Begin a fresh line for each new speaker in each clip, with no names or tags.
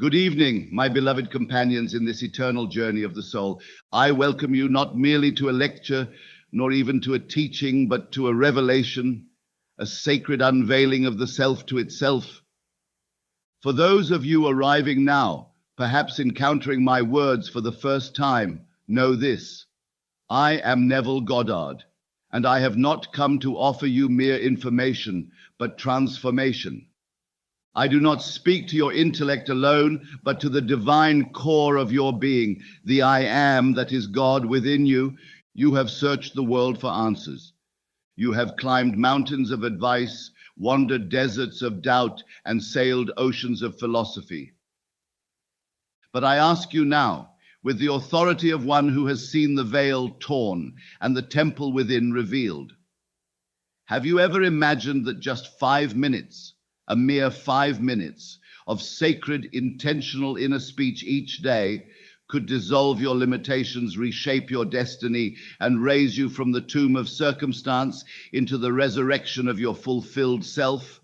Good evening, my beloved companions in this eternal journey of the soul. I welcome you not merely to a lecture, nor even to a teaching, but to a revelation, a sacred unveiling of the self to itself. For those of you arriving now, perhaps encountering my words for the first time, know this: I am Neville Goddard, and I have not come to offer you mere information, but transformation. I do not speak to your intellect alone, but to the divine core of your being, the I am that is God within you. You have searched the world for answers. You have climbed mountains of advice, wandered deserts of doubt, and sailed oceans of philosophy. But I ask you now, with the authority of one who has seen the veil torn and the temple within revealed, have you ever imagined that just 5 minutes, a mere 5 minutes of sacred, intentional inner speech each day could dissolve your limitations, reshape your destiny, and raise you from the tomb of circumstance into the resurrection of your fulfilled self?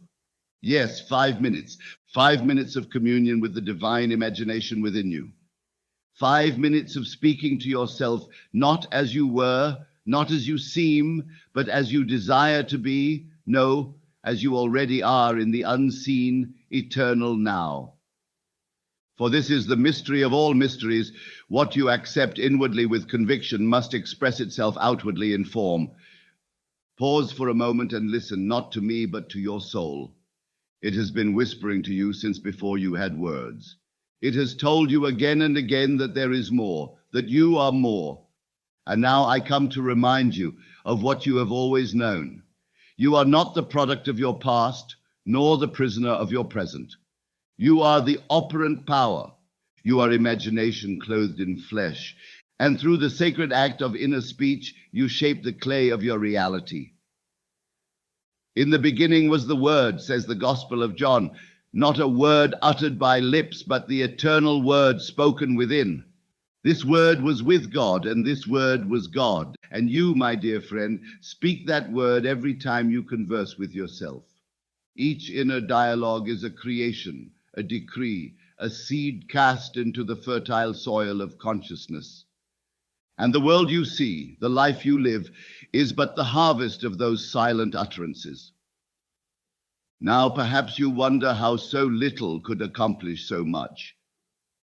Yes, 5 minutes. 5 minutes of communion with the divine imagination within you. 5 minutes of speaking to yourself, not as you were, not as you seem, but as you desire to be. No, as you already are in the unseen, eternal now. For this is the mystery of all mysteries. What you accept inwardly with conviction must express itself outwardly in form. Pause for a moment and listen, not to me, but to your soul. It has been whispering to you since before you had words. It has told you again and again that there is more, that you are more. And now I come to remind you of what you have always known. You are not the product of your past, nor the prisoner of your present. You are the operant power. You are imagination clothed in flesh. And through the sacred act of inner speech, you shape the clay of your reality. In the beginning was the Word, says the Gospel of John, not a word uttered by lips, but the eternal word spoken within. This word was with God, and this word was God. And you, my dear friend, speak that word every time you converse with yourself. Each inner dialogue is a creation, a decree, a seed cast into the fertile soil of consciousness. And the world you see, the life you live, is but the harvest of those silent utterances. Now perhaps you wonder how so little could accomplish so much.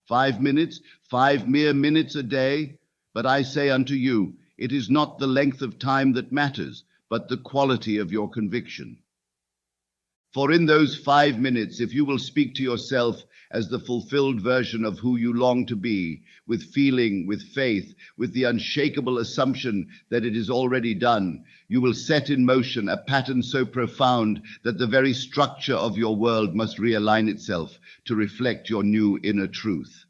5 minutes, 5 mere minutes a day. But I say unto you, it is not the length of time that matters, but the quality of your conviction. For in those 5 minutes, if you will speak to yourself as the fulfilled version of who you long to be, with feeling, with faith, with the unshakable assumption that it is already done, you will set in motion a pattern so profound that the very structure of your world must realign itself to reflect your new inner truth.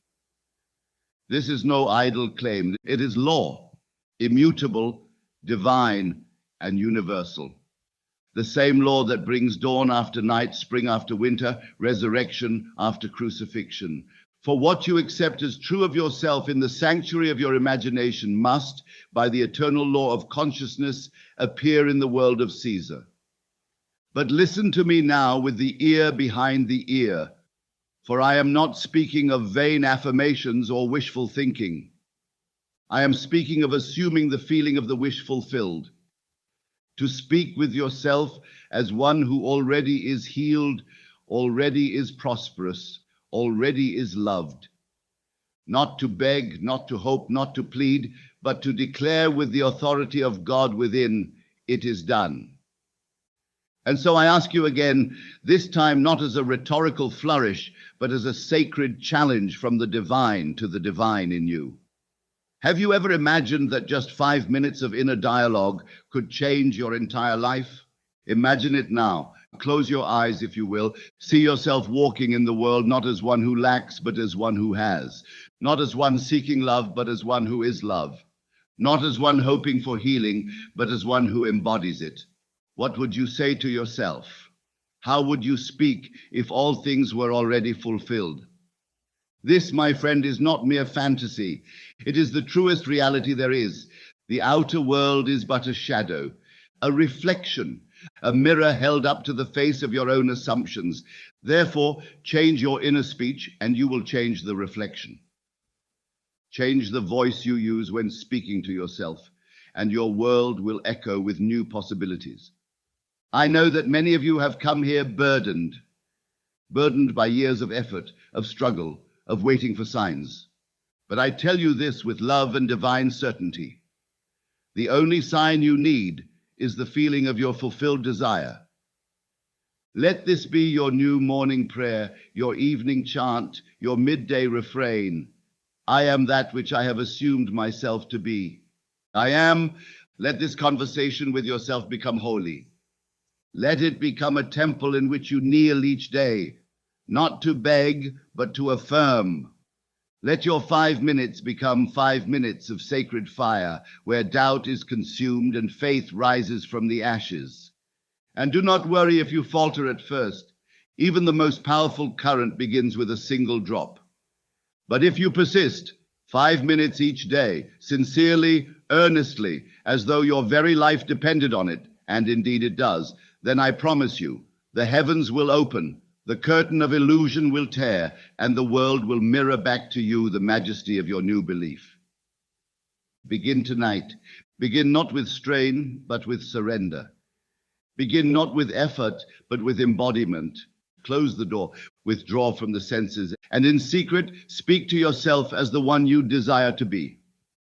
This is no idle claim. It is law, immutable, divine, and universal. The same law that brings dawn after night, spring after winter, resurrection after crucifixion. For what you accept as true of yourself in the sanctuary of your imagination must, by the eternal law of consciousness, appear in the world of Caesar. But listen to me now with the ear behind the ear, for I am not speaking of vain affirmations or wishful thinking. I am speaking of assuming the feeling of the wish fulfilled. To speak with yourself as one who already is healed, already is prosperous, already is loved. Not to beg, not to hope, not to plead, but to declare with the authority of God within, it is done. And so I ask you again, this time not as a rhetorical flourish, but as a sacred challenge from the divine to the divine in you. Have you ever imagined that just 5 minutes of inner dialogue could change your entire life? Imagine it now. Close your eyes, if you will. See yourself walking in the world not as one who lacks, but as one who has. Not as one seeking love, but as one who is love. Not as one hoping for healing, but as one who embodies it. What would you say to yourself? How would you speak if all things were already fulfilled? This, my friend, is not mere fantasy. It is the truest reality there is. The outer world is but a shadow, a reflection, a mirror held up to the face of your own assumptions. Therefore, change your inner speech and you will change the reflection. Change the voice you use when speaking to yourself, and your world will echo with new possibilities. I know that many of you have come here burdened by years of effort, of struggle, of waiting for signs. But I tell you this with love and divine certainty. The only sign you need is the feeling of your fulfilled desire. Let this be your new morning prayer, your evening chant, your midday refrain. I am that which I have assumed myself to be. I am. Let this conversation with yourself become holy. Let it become a temple in which you kneel each day, not to beg, but to affirm. Let your 5 minutes become 5 minutes of sacred fire, where doubt is consumed and faith rises from the ashes. And do not worry if you falter at first. Even the most powerful current begins with a single drop. But if you persist, 5 minutes each day, sincerely, earnestly, as though your very life depended on it, and indeed it does, then I promise you, the heavens will open, the curtain of illusion will tear, and the world will mirror back to you the majesty of your new belief. Begin tonight. Begin not with strain, but with surrender. Begin not with effort, but with embodiment. Close the door, withdraw from the senses, and in secret, speak to yourself as the one you desire to be.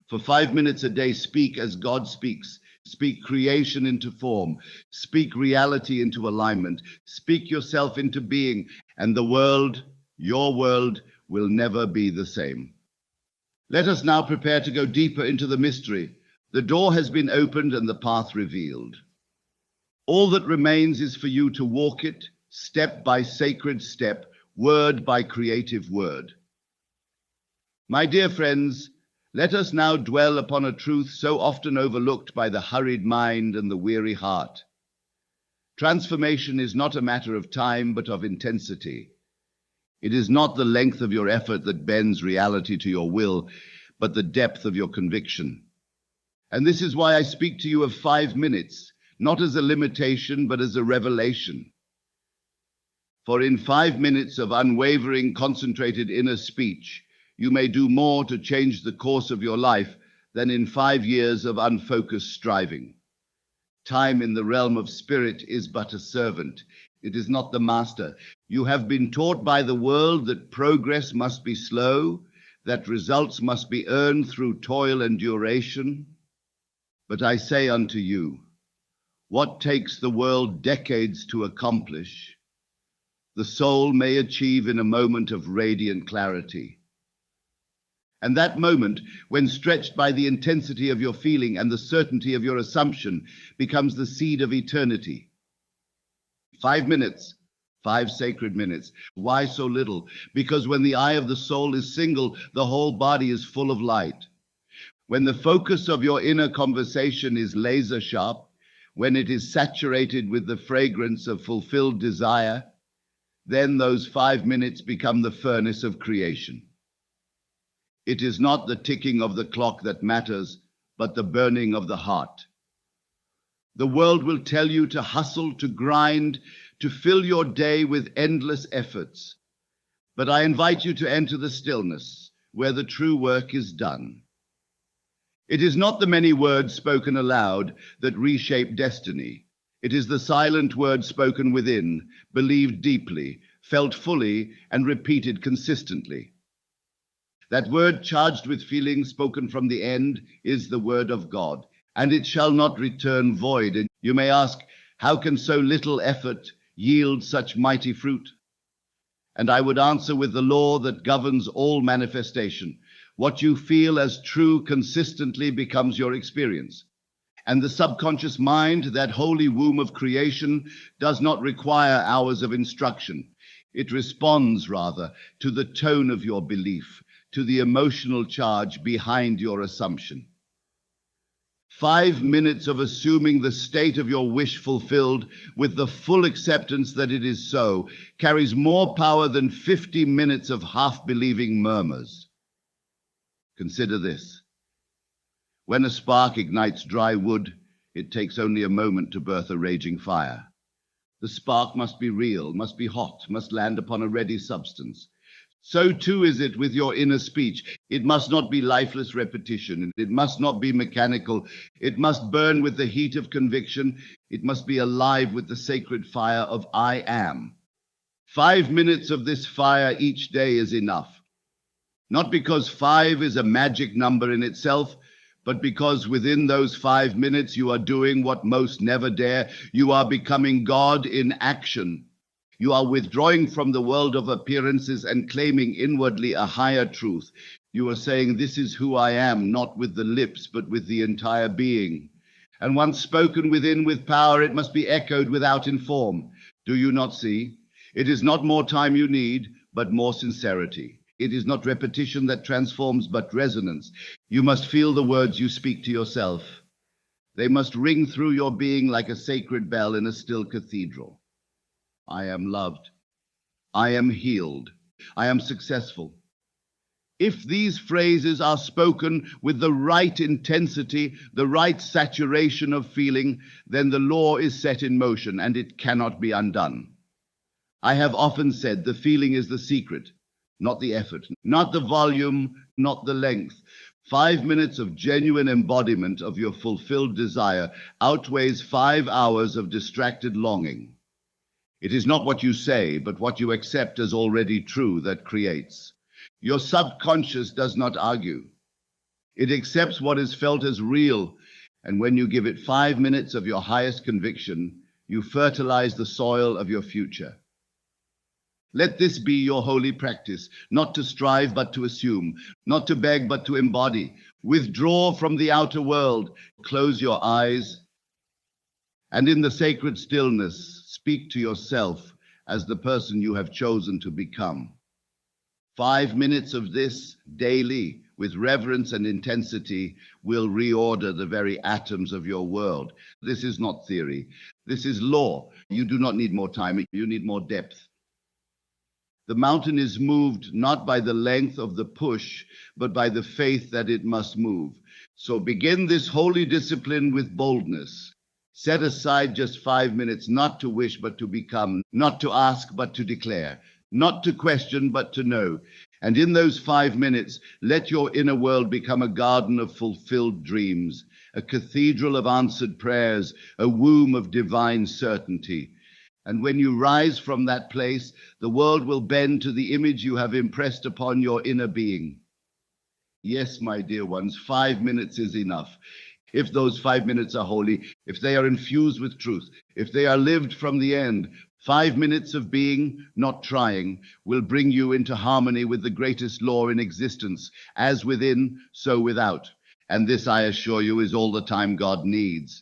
For 5 minutes a day, speak as God speaks. Speak creation into form. Speak reality into alignment. Speak yourself into being, and the world, your world, will never be the same. Let us now prepare to go deeper into the mystery. The door has been opened and the path revealed. All that remains is for you to walk it, step by sacred step, word by creative word. My dear friends, let us now dwell upon a truth so often overlooked by the hurried mind and the weary heart. Transformation is not a matter of time, but of intensity. It is not the length of your effort that bends reality to your will, but the depth of your conviction. And this is why I speak to you of 5 minutes, not as a limitation, but as a revelation. For in 5 minutes of unwavering, concentrated inner speech, you may do more to change the course of your life than in 5 years of unfocused striving. Time in the realm of spirit is but a servant. It is not the master. You have been taught by the world that progress must be slow, that results must be earned through toil and duration. But I say unto you, what takes the world decades to accomplish, the soul may achieve in a moment of radiant clarity. And that moment, when stretched by the intensity of your feeling and the certainty of your assumption, becomes the seed of eternity. 5 minutes, 5 sacred minutes. Why so little? Because when the eye of the soul is single, the whole body is full of light. When the focus of your inner conversation is laser sharp, when it is saturated with the fragrance of fulfilled desire, then those 5 minutes become the furnace of creation. It is not the ticking of the clock that matters, but the burning of the heart. The world will tell you to hustle, to grind, to fill your day with endless efforts. But I invite you to enter the stillness where the true work is done. It is not the many words spoken aloud that reshape destiny. It is the silent word spoken within, believed deeply, felt fully, and repeated consistently. That word charged with feeling spoken from the end is the word of God, and it shall not return void. And you may ask, how can so little effort yield such mighty fruit? And I would answer with the law that governs all manifestation. What you feel as true consistently becomes your experience. And the subconscious mind, that holy womb of creation, does not require hours of instruction. It responds, rather, to the tone of your belief, to the emotional charge behind your assumption. 5 minutes of assuming the state of your wish fulfilled with the full acceptance that it is so carries more power than 50 minutes of half-believing murmurs. Consider this. When a spark ignites dry wood, It takes only a moment to birth a raging fire. The spark must be real, must be hot, must land upon a ready substance. So too is it with your inner speech. It must not be lifeless repetition. It must not be mechanical. It must burn with the heat of conviction. It must be alive with the sacred fire of I am. 5 minutes of this fire each day is enough. Not because 5 is a magic number in itself, but because within those 5 minutes you are doing what most never dare. You are becoming God in action. You are withdrawing from the world of appearances and claiming inwardly a higher truth. You are saying, this is who I am, not with the lips, but with the entire being. And once spoken within with power, it must be echoed without inform. Do you not see? It is not more time you need, but more sincerity. It is not repetition that transforms, but resonance. You must feel the words you speak to yourself. They must ring through your being like a sacred bell in a still cathedral. I am loved. I am healed. I am successful. If these phrases are spoken with the right intensity, the right saturation of feeling, then the law is set in motion and it cannot be undone. I have often said the feeling is the secret, not the effort, not the volume, not the length. 5 minutes of genuine embodiment of your fulfilled desire outweighs 5 hours of distracted longing. It is not what you say, but what you accept as already true that creates. Your subconscious does not argue. It accepts what is felt as real, and when you give it 5 minutes of your highest conviction, you fertilize the soil of your future. Let this be your holy practice, not to strive but to assume, not to beg but to embody. Withdraw from the outer world, close your eyes, and in the sacred stillness, speak to yourself as the person you have chosen to become. 5 minutes of this daily with reverence and intensity will reorder the very atoms of your world. This is not theory. This is law. You do not need more time. You need more depth. The mountain is moved not by the length of the push, but by the faith that it must move. So begin this holy discipline with boldness. Set aside just 5 minutes, not to wish, but to become, not to ask, but to declare, not to question, but to know. And in those 5 minutes, let your inner world become a garden of fulfilled dreams, a cathedral of answered prayers, a womb of divine certainty. And when you rise from that place, the world will bend to the image you have impressed upon your inner being. Yes, my dear ones, 5 minutes is enough. If those 5 minutes are holy, if they are infused with truth, if they are lived from the end, 5 minutes of being, not trying, will bring you into harmony with the greatest law in existence, as within, so without. And this, I assure you, is all the time God needs.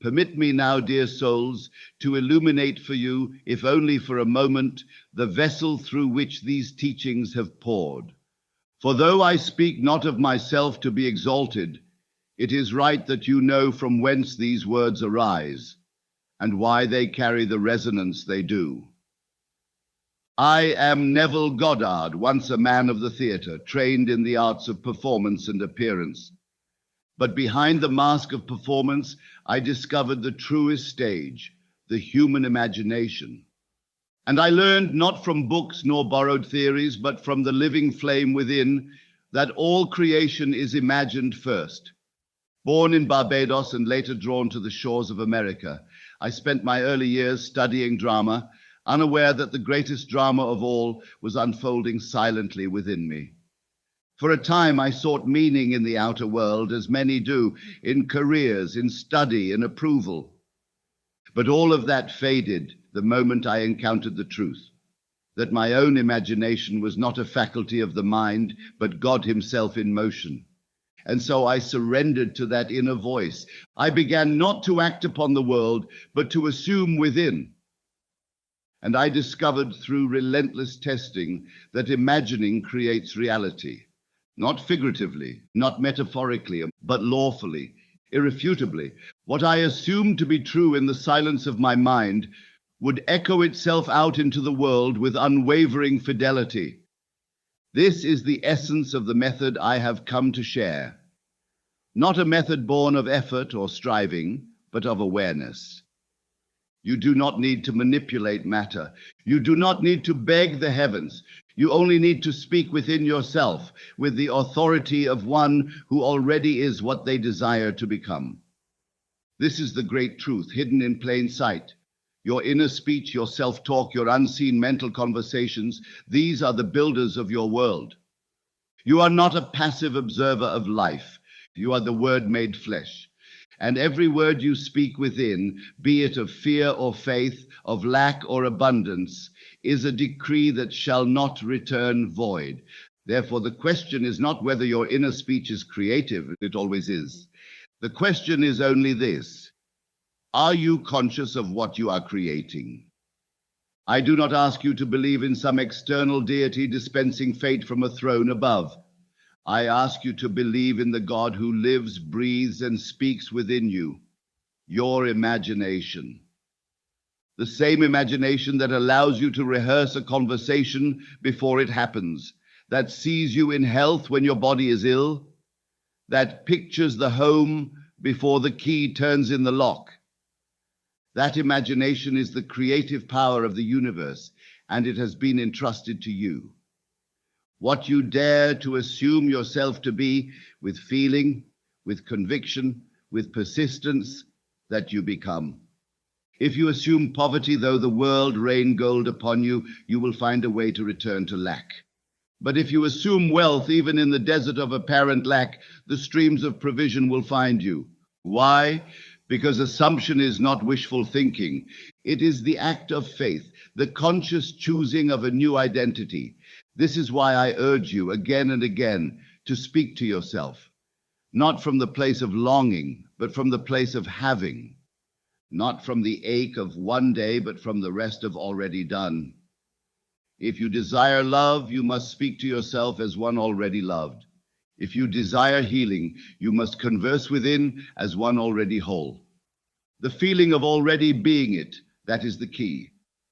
Permit me now, dear souls, to illuminate for you, if only for a moment, the vessel through which these teachings have poured. For though I speak not of myself to be exalted, it is right that you know from whence these words arise, and why they carry the resonance they do. I am Neville Goddard, once a man of the theatre, trained in the arts of performance and appearance. But behind the mask of performance, I discovered the truest stage, the human imagination. And I learned not from books nor borrowed theories, but from the living flame within, that all creation is imagined first. Born in Barbados and later drawn to the shores of America, I spent my early years studying drama, unaware that the greatest drama of all was unfolding silently within me. For a time, I sought meaning in the outer world, as many do, in careers, in study, in approval. But all of that faded the moment I encountered the truth, that my own imagination was not a faculty of the mind, but God Himself in motion. And so I surrendered to that inner voice. I began not to act upon the world, but to assume within. And I discovered through relentless testing that imagining creates reality, not figuratively, not metaphorically, but lawfully, irrefutably. What I assumed to be true in the silence of my mind would echo itself out into the world with unwavering fidelity. This is the essence of the method I have come to share. Not a method born of effort or striving, but of awareness. You do not need to manipulate matter. You do not need to beg the heavens. You only need to speak within yourself with the authority of one who already is what they desire to become. This is the great truth hidden in plain sight. Your inner speech, your self-talk, your unseen mental conversations, these are the builders of your world. You are not a passive observer of life. You are the Word made flesh. And every word you speak within, be it of fear or faith, of lack or abundance, is a decree that shall not return void. Therefore, the question is not whether your inner speech is creative, it always is. The question is only this: are you conscious of what you are creating? I do not ask you to believe in some external deity dispensing fate from a throne above. I ask you to believe in the God who lives, breathes, and speaks within you, your imagination. The same imagination that allows you to rehearse a conversation before it happens, that sees you in health when your body is ill, that pictures the home before the key turns in the lock. That imagination is the creative power of the universe, and it has been entrusted to you. What you dare to assume yourself to be, with feeling, with conviction, with persistence, that you become. If you assume poverty, though the world rain gold upon you, you will find a way to return to lack. But if you assume wealth, even in the desert of apparent lack, the streams of provision will find you. Why? Because assumption is not wishful thinking. It is the act of faith, the conscious choosing of a new identity. This is why I urge you again and again to speak to yourself, not from the place of longing, but from the place of having, not from the ache of one day, but from the rest of already done. If you desire love, you must speak to yourself as one already loved. If you desire healing, you must converse within as one already whole. The feeling of already being it, that is the key.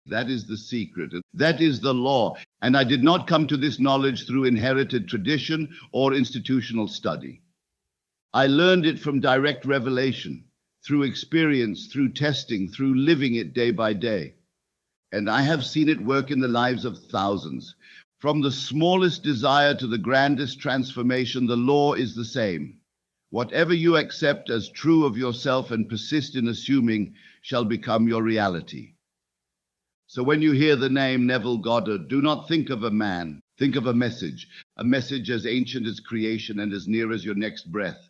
That is the secret. That is the law. And I did not come to this knowledge through inherited tradition or institutional study. I learned it from direct revelation, through experience, through testing, through living it day by day. And I have seen it work in the lives of thousands. From the smallest desire to the grandest transformation, the law is the same. Whatever you accept as true of yourself and persist in assuming shall become your reality. So when you hear the name Neville Goddard, do not think of a man, think of a message as ancient as creation and as near as your next breath.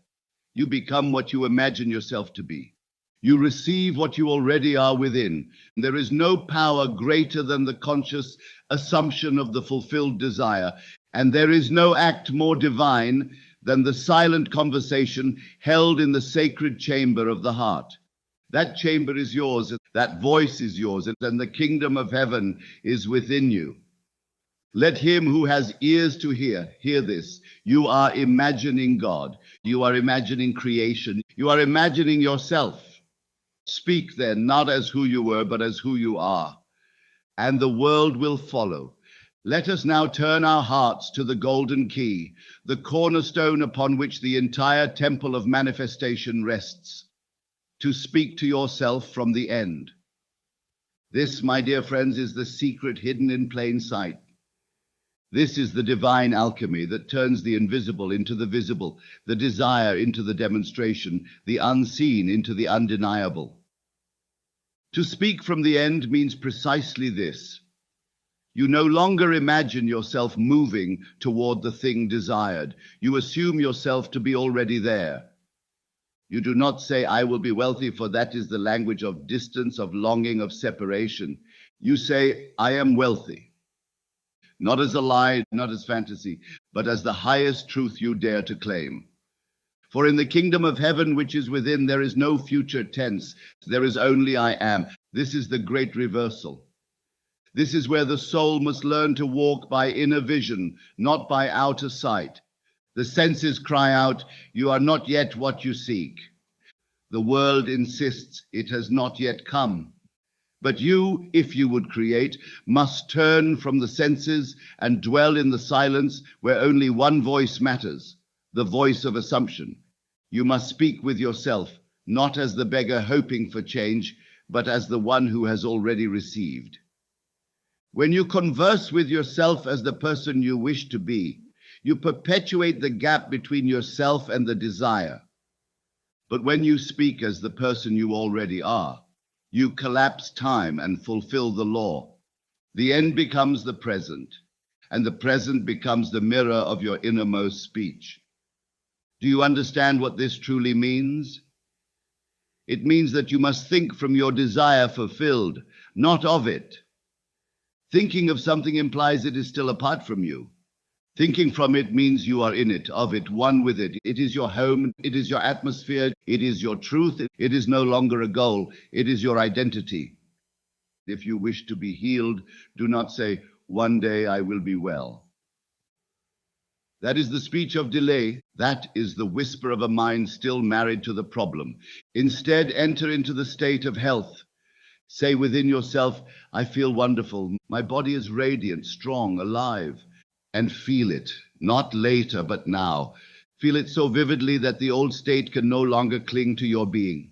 You become what you imagine yourself to be. You receive what you already are within. There is no power greater than the conscious assumption of the fulfilled desire, and there is no act more divine than the silent conversation held in the sacred chamber of the heart. That chamber is yours, that voice is yours, and the kingdom of heaven is within you. Let him who has ears to hear this. You are imagining God. You are imagining creation. You are imagining yourself. Speak then, not as who you were, but as who you are. And the world will follow. Let us now turn our hearts to the golden key, the cornerstone upon which the entire temple of manifestation rests. To speak to yourself from the end. This, my dear friends, is the secret hidden in plain sight. This is the divine alchemy that turns the invisible into the visible, the desire into the demonstration, the unseen into the undeniable. To speak from the end means precisely this. You no longer imagine yourself moving toward the thing desired. You assume yourself to be already there. You do not say, I will be wealthy, for that is the language of distance, of longing, of separation. You say, I am wealthy. Not as a lie, not as fantasy, but as the highest truth you dare to claim. For in the kingdom of heaven which is within, there is no future tense. There is only I am. This is the great reversal. This is where the soul must learn to walk by inner vision, not by outer sight. The senses cry out, you are not yet what you seek. The world insists it has not yet come. But you, if you would create, must turn from the senses and dwell in the silence where only one voice matters, the voice of assumption. You must speak with yourself, not as the beggar hoping for change, but as the one who has already received. When you converse with yourself as the person you wish to be, you perpetuate the gap between yourself and the desire. But when you speak as the person you already are, you collapse time and fulfill the law. The end becomes the present, and the present becomes the mirror of your innermost speech. Do you understand what this truly means? It means that you must think from your desire fulfilled, not of it. Thinking of something implies it is still apart from you. Thinking from it means you are in it, of it, one with it. It is your home, it is your atmosphere, it is your truth. It is no longer a goal, it is your identity. If you wish to be healed, do not say, "One day I will be well." That is the speech of delay. That is the whisper of a mind still married to the problem. Instead, enter into the state of health. Say within yourself, "I feel wonderful. My body is radiant, strong, alive." And feel it, not later, but now. Feel it so vividly that the old state can no longer cling to your being.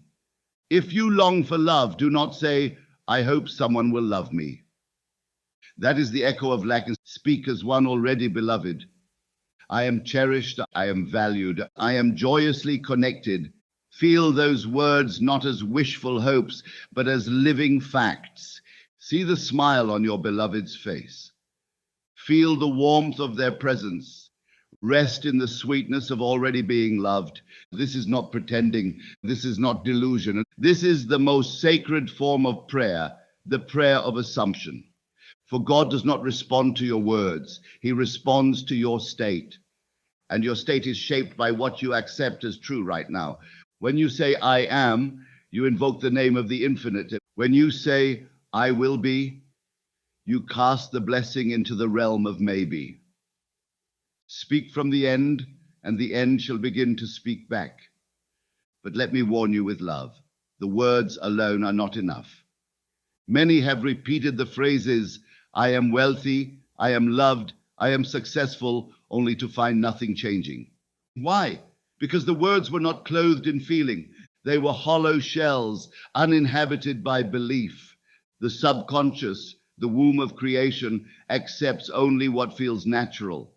If you long for love, do not say, "I hope someone will love me." That is the echo of lack. Speak as one already beloved. I am cherished, I am valued, I am joyously connected. Feel those words not as wishful hopes, but as living facts. See the smile on your beloved's face. Feel the warmth of their presence. Rest in the sweetness of already being loved. This is not pretending. This is not delusion. This is the most sacred form of prayer, the prayer of assumption. For God does not respond to your words. He responds to your state. And your state is shaped by what you accept as true right now. When you say, "I am," you invoke the name of the infinite. When you say, "I will be," you cast the blessing into the realm of maybe. Speak from the end, and the end shall begin to speak back. But let me warn you with love. The words alone are not enough. Many have repeated the phrases, "I am wealthy, I am loved, I am successful," only to find nothing changing. Why? Because the words were not clothed in feeling. They were hollow shells, uninhabited by belief. The subconscious, the womb of creation, accepts only what feels natural.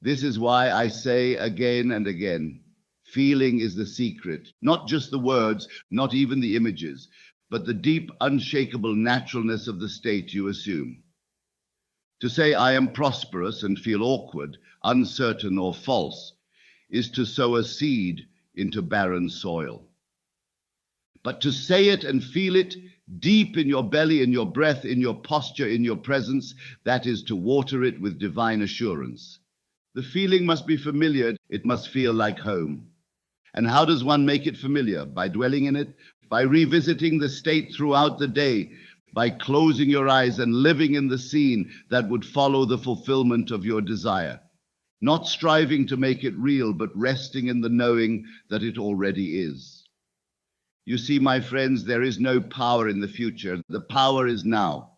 This is why I say again and again, feeling is the secret, not just the words, not even the images, but the deep, unshakable naturalness of the state you assume. To say I am prosperous and feel awkward, uncertain, or false is to sow a seed into barren soil. But to say it and feel it deep in your belly, in your breath, in your posture, in your presence, that is to water it with divine assurance. The feeling must be familiar. It must feel like home. And how does one make it familiar? By dwelling in it, by revisiting the state throughout the day, by closing your eyes and living in the scene that would follow the fulfillment of your desire. Not striving to make it real, but resting in the knowing that it already is. You see, my friends, there is no power in the future. The power is now.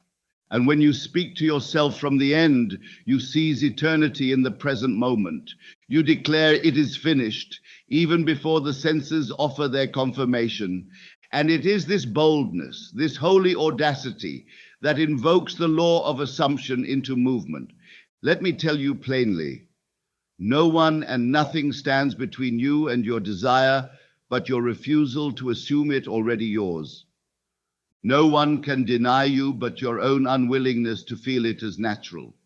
And when you speak to yourself from the end, you seize eternity in the present moment. You declare it is finished, even before the senses offer their confirmation. And it is this boldness, this holy audacity, that invokes the law of assumption into movement. Let me tell you plainly, no one and nothing stands between you and your desire, but your refusal to assume it already yours. No one can deny you but your own unwillingness to feel it as natural.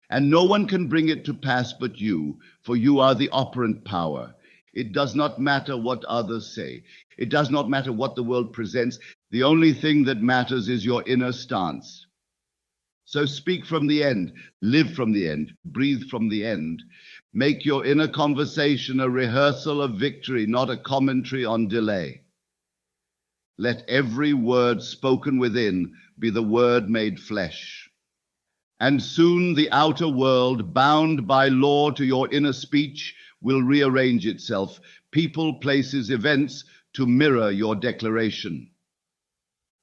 And no one can bring it to pass but you, for you are the operant power. It does not matter what others say. It does not matter what the world presents. The only thing that matters is your inner stance. So speak from the end, live from the end, breathe from the end. Make your inner conversation a rehearsal of victory, not a commentary on delay. Let every word spoken within be the word made flesh. And soon the outer world, bound by law to your inner speech, will rearrange itself, people, places, events, to mirror your declaration.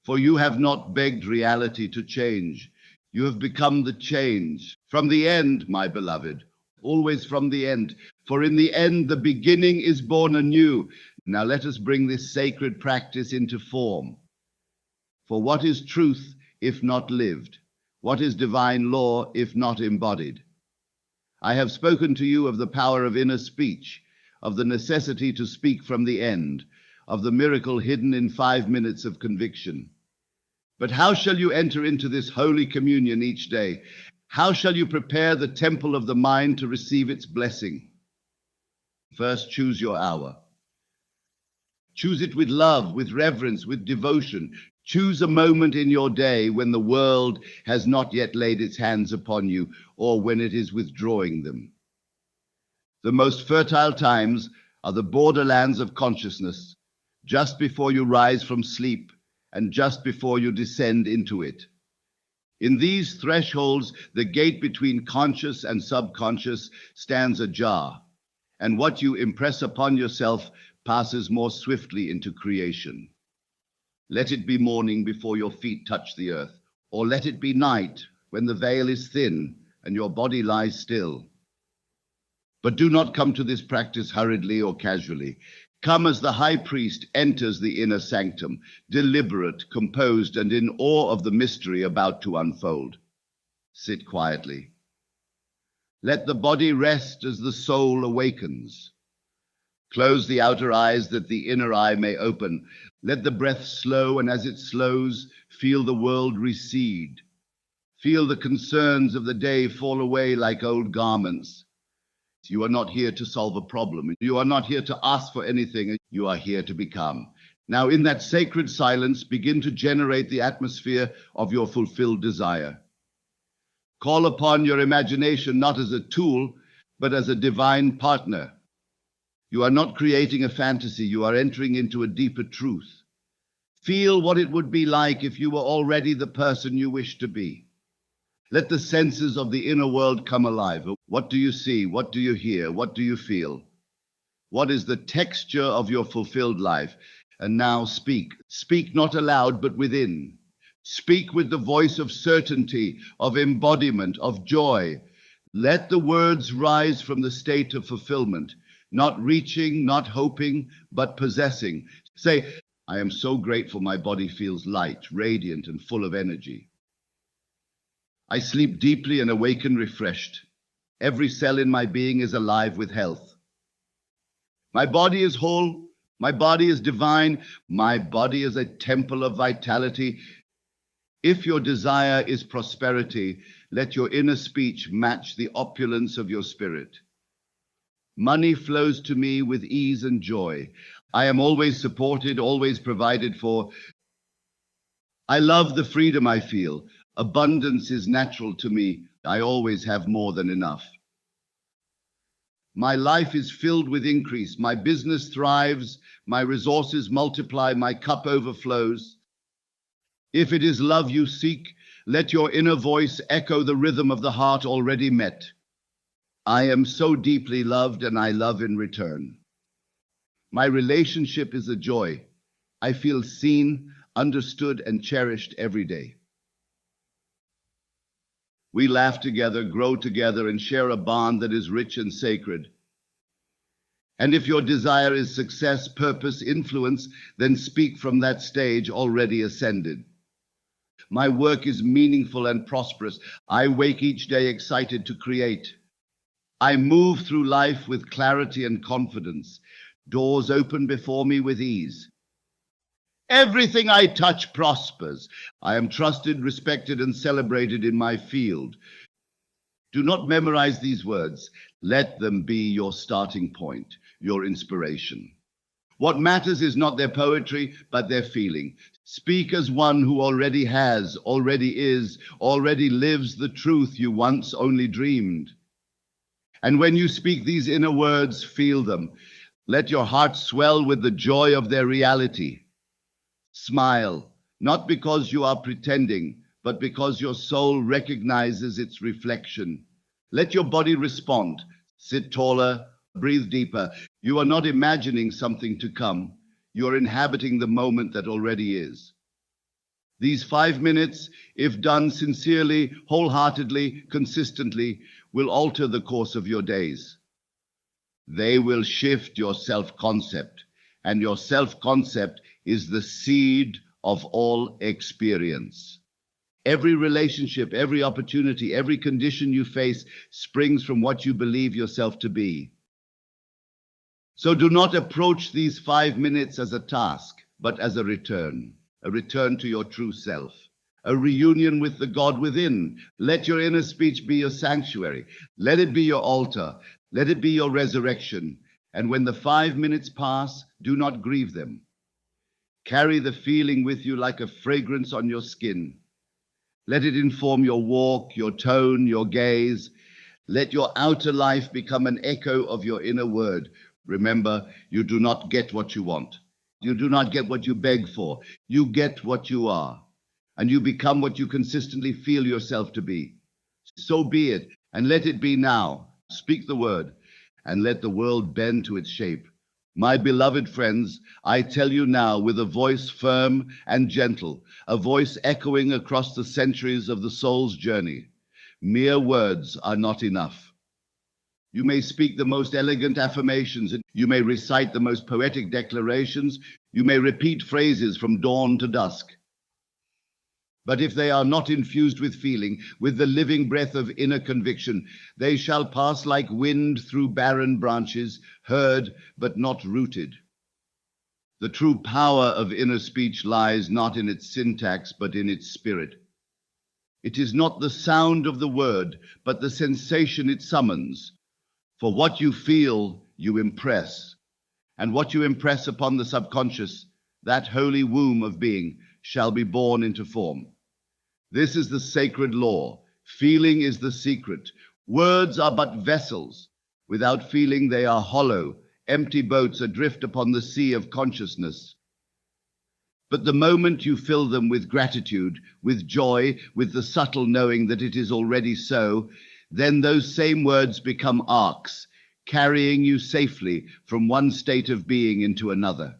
For you have not begged reality to change. You have become the change. From the end, my beloved, always from the end. For in the end, the beginning is born anew. Now let us bring this sacred practice into form. For what is truth if not lived? What is divine law if not embodied? I have spoken to you of the power of inner speech, of the necessity to speak from the end, of the miracle hidden in 5 minutes of conviction. But how shall you enter into this holy communion each day? How shall you prepare the temple of the mind to receive its blessing? First, choose your hour. Choose it with love, with reverence, with devotion. Choose a moment in your day when the world has not yet laid its hands upon you, or when it is withdrawing them. The most fertile times are the borderlands of consciousness, just before you rise from sleep and just before you descend into it. In these thresholds, the gate between conscious and subconscious stands ajar, and what you impress upon yourself passes more swiftly into creation. Let it be morning before your feet touch the earth, or let it be night when the veil is thin and your body lies still. But do not come to this practice hurriedly or casually. Come as the high priest enters the inner sanctum, deliberate, composed, and in awe of the mystery about to unfold. Sit quietly. Let the body rest as the soul awakens. Close the outer eyes that the inner eye may open. Let the breath slow, and as it slows, feel the world recede. Feel the concerns of the day fall away like old garments. You are not here to solve a problem. You are not here to ask for anything. You are here to become. Now, in that sacred silence, begin to generate the atmosphere of your fulfilled desire. Call upon your imagination not as a tool, but as a divine partner. You are not creating a fantasy. You are entering into a deeper truth. Feel what it would be like if you were already the person you wish to be. Let the senses of the inner world come alive. What do you see? What do you hear? What do you feel? What is the texture of your fulfilled life? And now speak. Speak not aloud, but within. Speak with the voice of certainty, of embodiment, of joy. Let the words rise from the state of fulfillment, not reaching, not hoping, but possessing. Say, I am so grateful my body feels light, radiant, and full of energy. I sleep deeply and awaken refreshed. Every cell in my being is alive with health. My body is whole. My body is divine. My body is a temple of vitality. If your desire is prosperity, let your inner speech match the opulence of your spirit. Money flows to me with ease and joy. I am always supported, always provided for. I love the freedom I feel. Abundance is natural to me. I always have more than enough. My life is filled with increase. My business thrives. My resources multiply. My cup overflows. If it is love you seek, let your inner voice echo the rhythm of the heart already met. I am so deeply loved, and I love in return. My relationship is a joy. I feel seen, understood, and cherished every day. We laugh together, grow together, and share a bond that is rich and sacred. And if your desire is success, purpose, influence, then speak from that stage already ascended. My work is meaningful and prosperous. I wake each day excited to create. I move through life with clarity and confidence. Doors open before me with ease. Everything I touch prospers. I am trusted, respected, and celebrated in my field. Do not memorize these words. Let them be your starting point, your inspiration. What matters is not their poetry, but their feeling. Speak as one who already has, already is, already lives the truth you once only dreamed. And when you speak these inner words, feel them. Let your heart swell with the joy of their reality. Smile, not because you are pretending, but because your soul recognizes its reflection. Let your body respond. Sit taller, breathe deeper. You are not imagining something to come. You are inhabiting the moment that already is. These 5 minutes, if done sincerely, wholeheartedly, consistently, will alter the course of your days. They will shift your self-concept and your self-concept is the seed of all experience. Every relationship, every opportunity, every condition you face springs from what you believe yourself to be. So do not approach these 5 minutes as a task, but as a return to your true self, a reunion with the God within. Let your inner speech be your sanctuary. Let it be your altar. Let it be your resurrection. And when the 5 minutes pass, do not grieve them. Carry the feeling with you like a fragrance on your skin. Let it inform your walk, your tone, your gaze. Let your outer life become an echo of your inner word. Remember, you do not get what you want. You do not get what you beg for. You get what you are, and you become what you consistently feel yourself to be. So be it, and let it be now. Speak the word, and let the world bend to its shape. My beloved friends, I tell you now with a voice firm and gentle, a voice echoing across the centuries of the soul's journey, mere words are not enough. You may speak the most elegant affirmations, you may recite the most poetic declarations, you may repeat phrases from dawn to dusk. But if they are not infused with feeling, with the living breath of inner conviction, they shall pass like wind through barren branches, heard but not rooted. The true power of inner speech lies not in its syntax, but in its spirit. It is not the sound of the word, but the sensation it summons. For what you feel, you impress. And what you impress upon the subconscious, that holy womb of being, shall be born into form. This is the sacred law. Feeling is the secret. Words are but vessels. Without feeling, they are hollow, empty boats adrift upon the sea of consciousness. But the moment you fill them with gratitude, with joy, with the subtle knowing that it is already so, then those same words become arcs, carrying you safely from one state of being into another.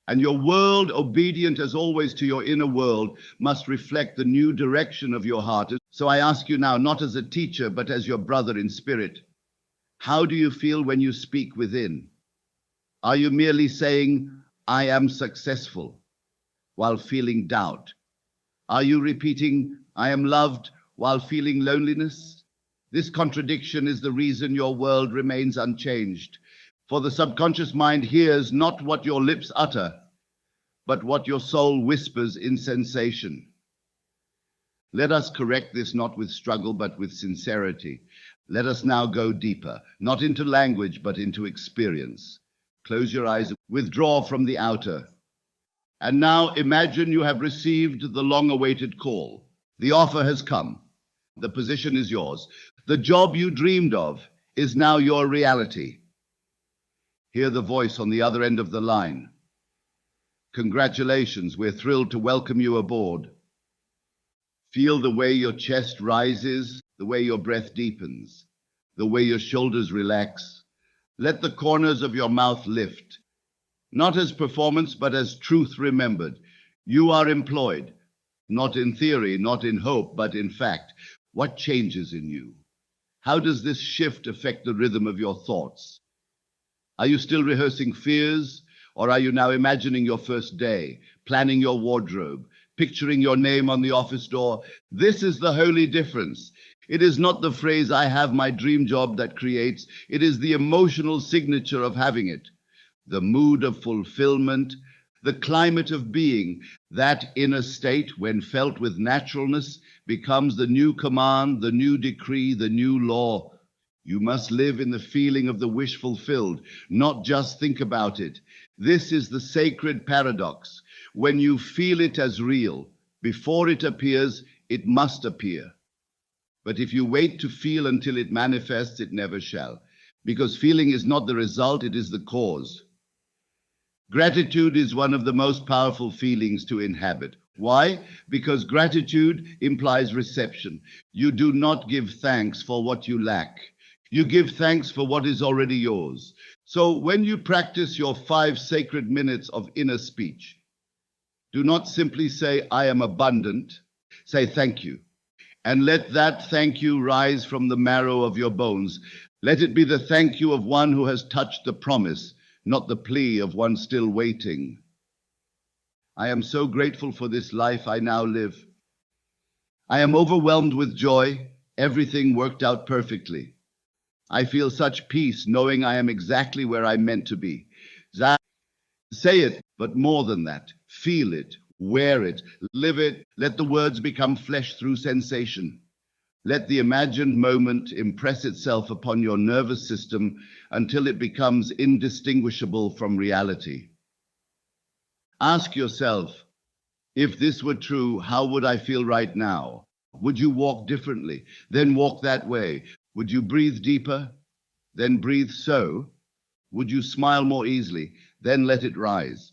And your world, obedient as always to your inner world, must reflect the new direction of your heart. So I ask you now, not as a teacher, but as your brother in spirit, how do you feel when you speak within? Are you merely saying, I am successful, while feeling doubt? Are you repeating, I am loved, while feeling loneliness? This contradiction is the reason your world remains unchanged. For the subconscious mind hears not what your lips utter, but what your soul whispers in sensation. Let us correct this not with struggle, but with sincerity. Let us now go deeper, not into language, but into experience. Close your eyes, withdraw from the outer. And now imagine you have received the long-awaited call. The offer has come. The position is yours. The job you dreamed of is now your reality. Hear the voice on the other end of the line. Congratulations, we're thrilled to welcome you aboard. Feel the way your chest rises, the way your breath deepens, the way your shoulders relax. Let the corners of your mouth lift, not as performance, but as truth remembered. You are employed, not in theory, not in hope, but in fact. What changes in you? How does this shift affect the rhythm of your thoughts? Are you still rehearsing fears, or are you now imagining your first day, planning your wardrobe, picturing your name on the office door? This is the holy difference. It is not the phrase, I have my dream job, that creates. It is the emotional signature of having it, the mood of fulfillment, the climate of being. That inner state, when felt with naturalness, becomes the new command, the new decree, the new law. You must live in the feeling of the wish fulfilled, not just think about it. This is the sacred paradox. When you feel it as real, before it appears, it must appear. But if you wait to feel until it manifests, it never shall. Because feeling is not the result, it is the cause. Gratitude is one of the most powerful feelings to inhabit. Why? Because gratitude implies reception. You do not give thanks for what you lack. You give thanks for what is already yours. So when you practice your 5 sacred minutes of inner speech, do not simply say, I am abundant. Say thank you. And let that thank you rise from the marrow of your bones. Let it be the thank you of one who has touched the promise, not the plea of one still waiting. I am so grateful for this life I now live. I am overwhelmed with joy. Everything worked out perfectly. I feel such peace knowing I am exactly where I'm meant to be. Say it, but more than that, feel it, wear it, live it. Let the words become flesh through sensation. Let the imagined moment impress itself upon your nervous system until it becomes indistinguishable from reality. Ask yourself, if this were true, how would I feel right now? Would you walk differently? Then walk that way. Would you breathe deeper? Then breathe so. Would you smile more easily? Then let it rise.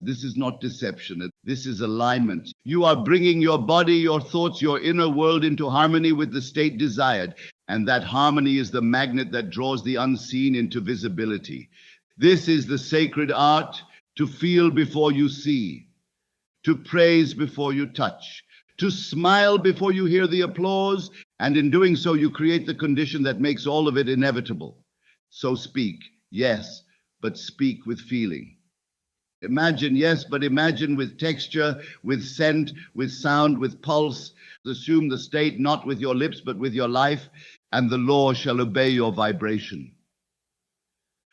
This is not deception. This is alignment. You are bringing your body, your thoughts, your inner world into harmony with the state desired. And that harmony is the magnet that draws the unseen into visibility. This is the sacred art to feel before you see, to praise before you touch, to smile before you hear the applause. And in doing so, you create the condition that makes all of it inevitable. So speak, yes, but speak with feeling. Imagine, yes, but imagine with texture, with scent, with sound, with pulse. Assume the state not with your lips, but with your life, and the law shall obey your vibration.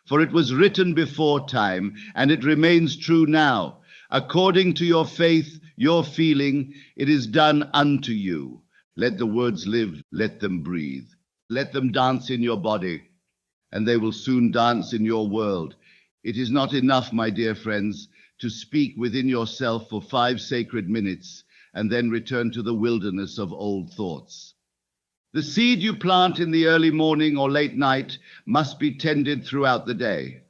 For it was written before time, and it remains true now. According to your faith, your feeling, it is done unto you. Let the words live, let them breathe. Let them dance in your body, and they will soon dance in your world. It is not enough, my dear friends, to speak within yourself for 5 sacred minutes and then return to the wilderness of old thoughts. The seed you plant in the early morning or late night must be tended throughout the day.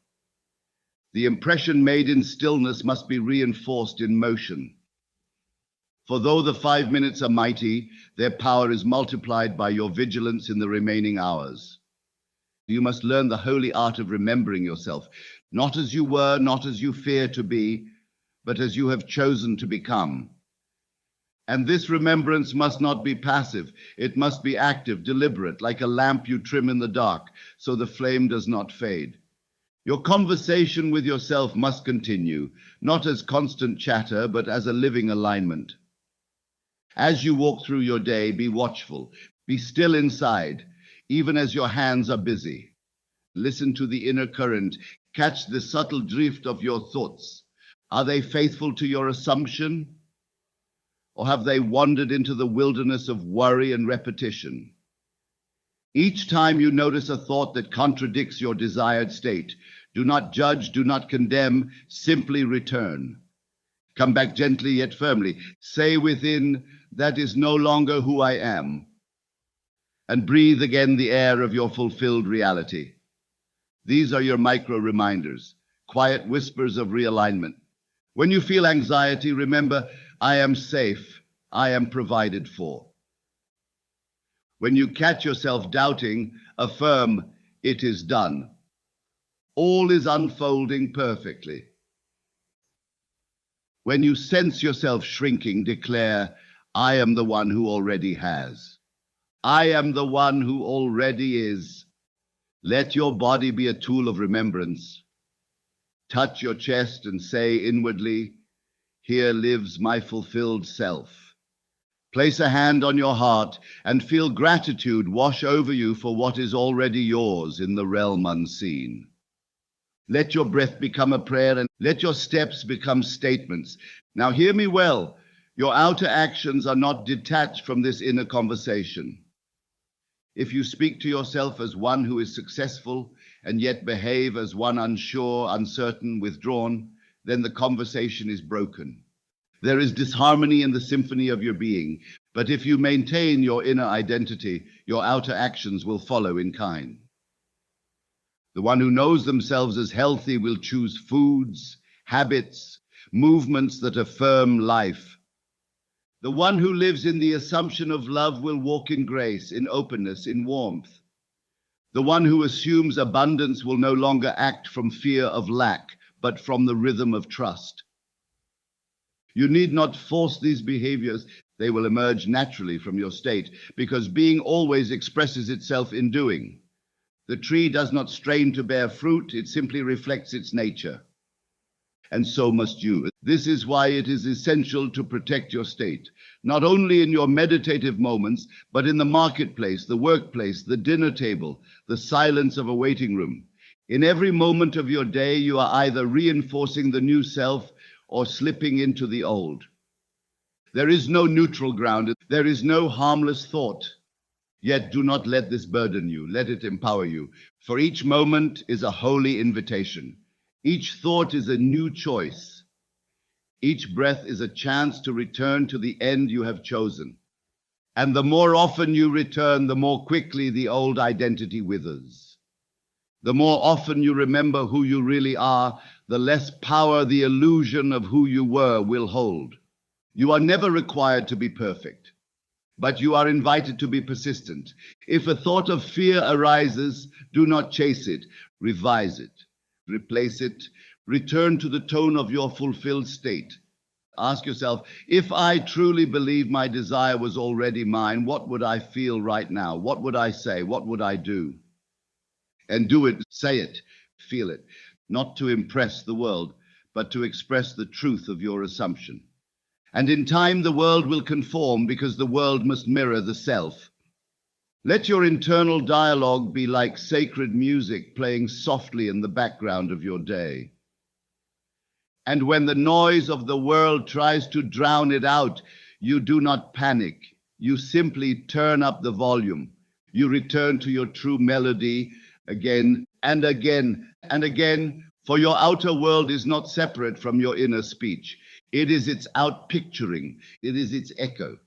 The impression made in stillness must be reinforced in motion. For though the 5 minutes are mighty, their power is multiplied by your vigilance in the remaining hours. You must learn the holy art of remembering yourself, not as you were, not as you fear to be, but as you have chosen to become. And this remembrance must not be passive. It must be active, deliberate, like a lamp you trim in the dark, so the flame does not fade. Your conversation with yourself must continue, not as constant chatter, but as a living alignment. As you walk through your day, be watchful, be still inside, even as your hands are busy. Listen to the inner current. Catch the subtle drift of your thoughts. Are they faithful to your assumption? Or have they wandered into the wilderness of worry and repetition? Each time you notice a thought that contradicts your desired state, do not judge, do not condemn, simply return. Come back gently yet firmly. Say within, that is no longer who I am. And breathe again the air of your fulfilled reality. These are your micro reminders, quiet whispers of realignment. When you feel anxiety, remember, I am safe, I am provided for. When you catch yourself doubting, affirm, it is done. All is unfolding perfectly. When you sense yourself shrinking, declare, I am the one who already has. I am the one who already is. Let your body be a tool of remembrance. Touch your chest and say inwardly, here lives my fulfilled self. Place a hand on your heart and feel gratitude wash over you for what is already yours in the realm unseen. Let your breath become a prayer and let your steps become statements. Now hear me well. Your outer actions are not detached from this inner conversation. If you speak to yourself as one who is successful and yet behave as one unsure, uncertain, withdrawn, then the conversation is broken. There is disharmony in the symphony of your being, but if you maintain your inner identity, your outer actions will follow in kind. The one who knows themselves as healthy will choose foods, habits, movements that affirm life. The one who lives in the assumption of love will walk in grace, in openness, in warmth. The one who assumes abundance will no longer act from fear of lack, but from the rhythm of trust. You need not force these behaviors. They will emerge naturally from your state, because being always expresses itself in doing. The tree does not strain to bear fruit, it simply reflects its nature. And so must you. This is why it is essential to protect your state, not only in your meditative moments, but in the marketplace, the workplace, the dinner table, the silence of a waiting room. In every moment of your day, you are either reinforcing the new self or slipping into the old. There is no neutral ground. There is no harmless thought. Yet do not let this burden you. Let it empower you. For each moment is a holy invitation. Each thought is a new choice. Each breath is a chance to return to the end you have chosen. And the more often you return, the more quickly the old identity withers. The more often you remember who you really are, the less power the illusion of who you were will hold. You are never required to be perfect, but you are invited to be persistent. If a thought of fear arises, do not chase it, revise it. Replace it, return to the tone of your fulfilled state. Ask yourself, if I truly believe my desire was already mine, what would I feel right now? What would I say? What would I do? And do it, say it, feel it, not to impress the world, but to express the truth of your assumption. And in time, the world will conform because the world must mirror the self. Let your internal dialogue be like sacred music playing softly in the background of your day. And when the noise of the world tries to drown it out, you do not panic. You simply turn up the volume. You return to your true melody again and again and again, for your outer world is not separate from your inner speech. It is its outpicturing. It is its echo.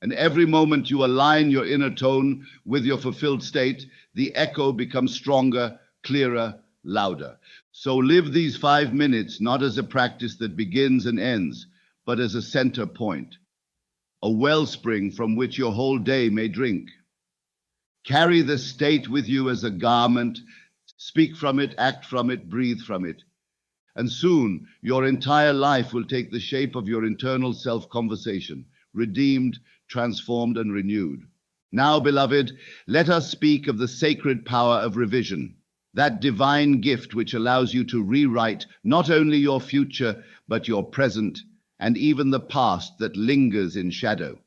And every moment you align your inner tone with your fulfilled state, the echo becomes stronger, clearer, louder. So live these 5 minutes not as a practice that begins and ends, but as a center point, a wellspring from which your whole day may drink. Carry the state with you as a garment, speak from it, act from it, breathe from it. And soon your entire life will take the shape of your internal self-conversation, redeemed, transformed, and renewed. Now, beloved, let us speak of the sacred power of revision, that divine gift which allows you to rewrite not only your future, but your present, and even the past that lingers in shadow.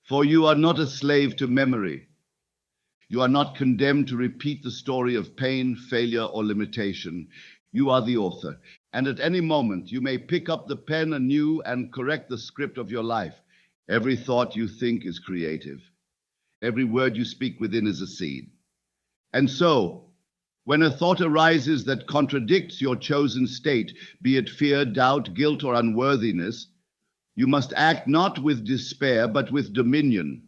For you are not a slave to memory. You are not condemned to repeat the story of pain, failure, or limitation. You are the author, and at any moment you may pick up the pen anew and correct the script of your life. Every thought you think is creative. Every word you speak within is a seed. And so, when a thought arises that contradicts your chosen state, be it fear, doubt, guilt, or unworthiness, you must act not with despair, but with dominion.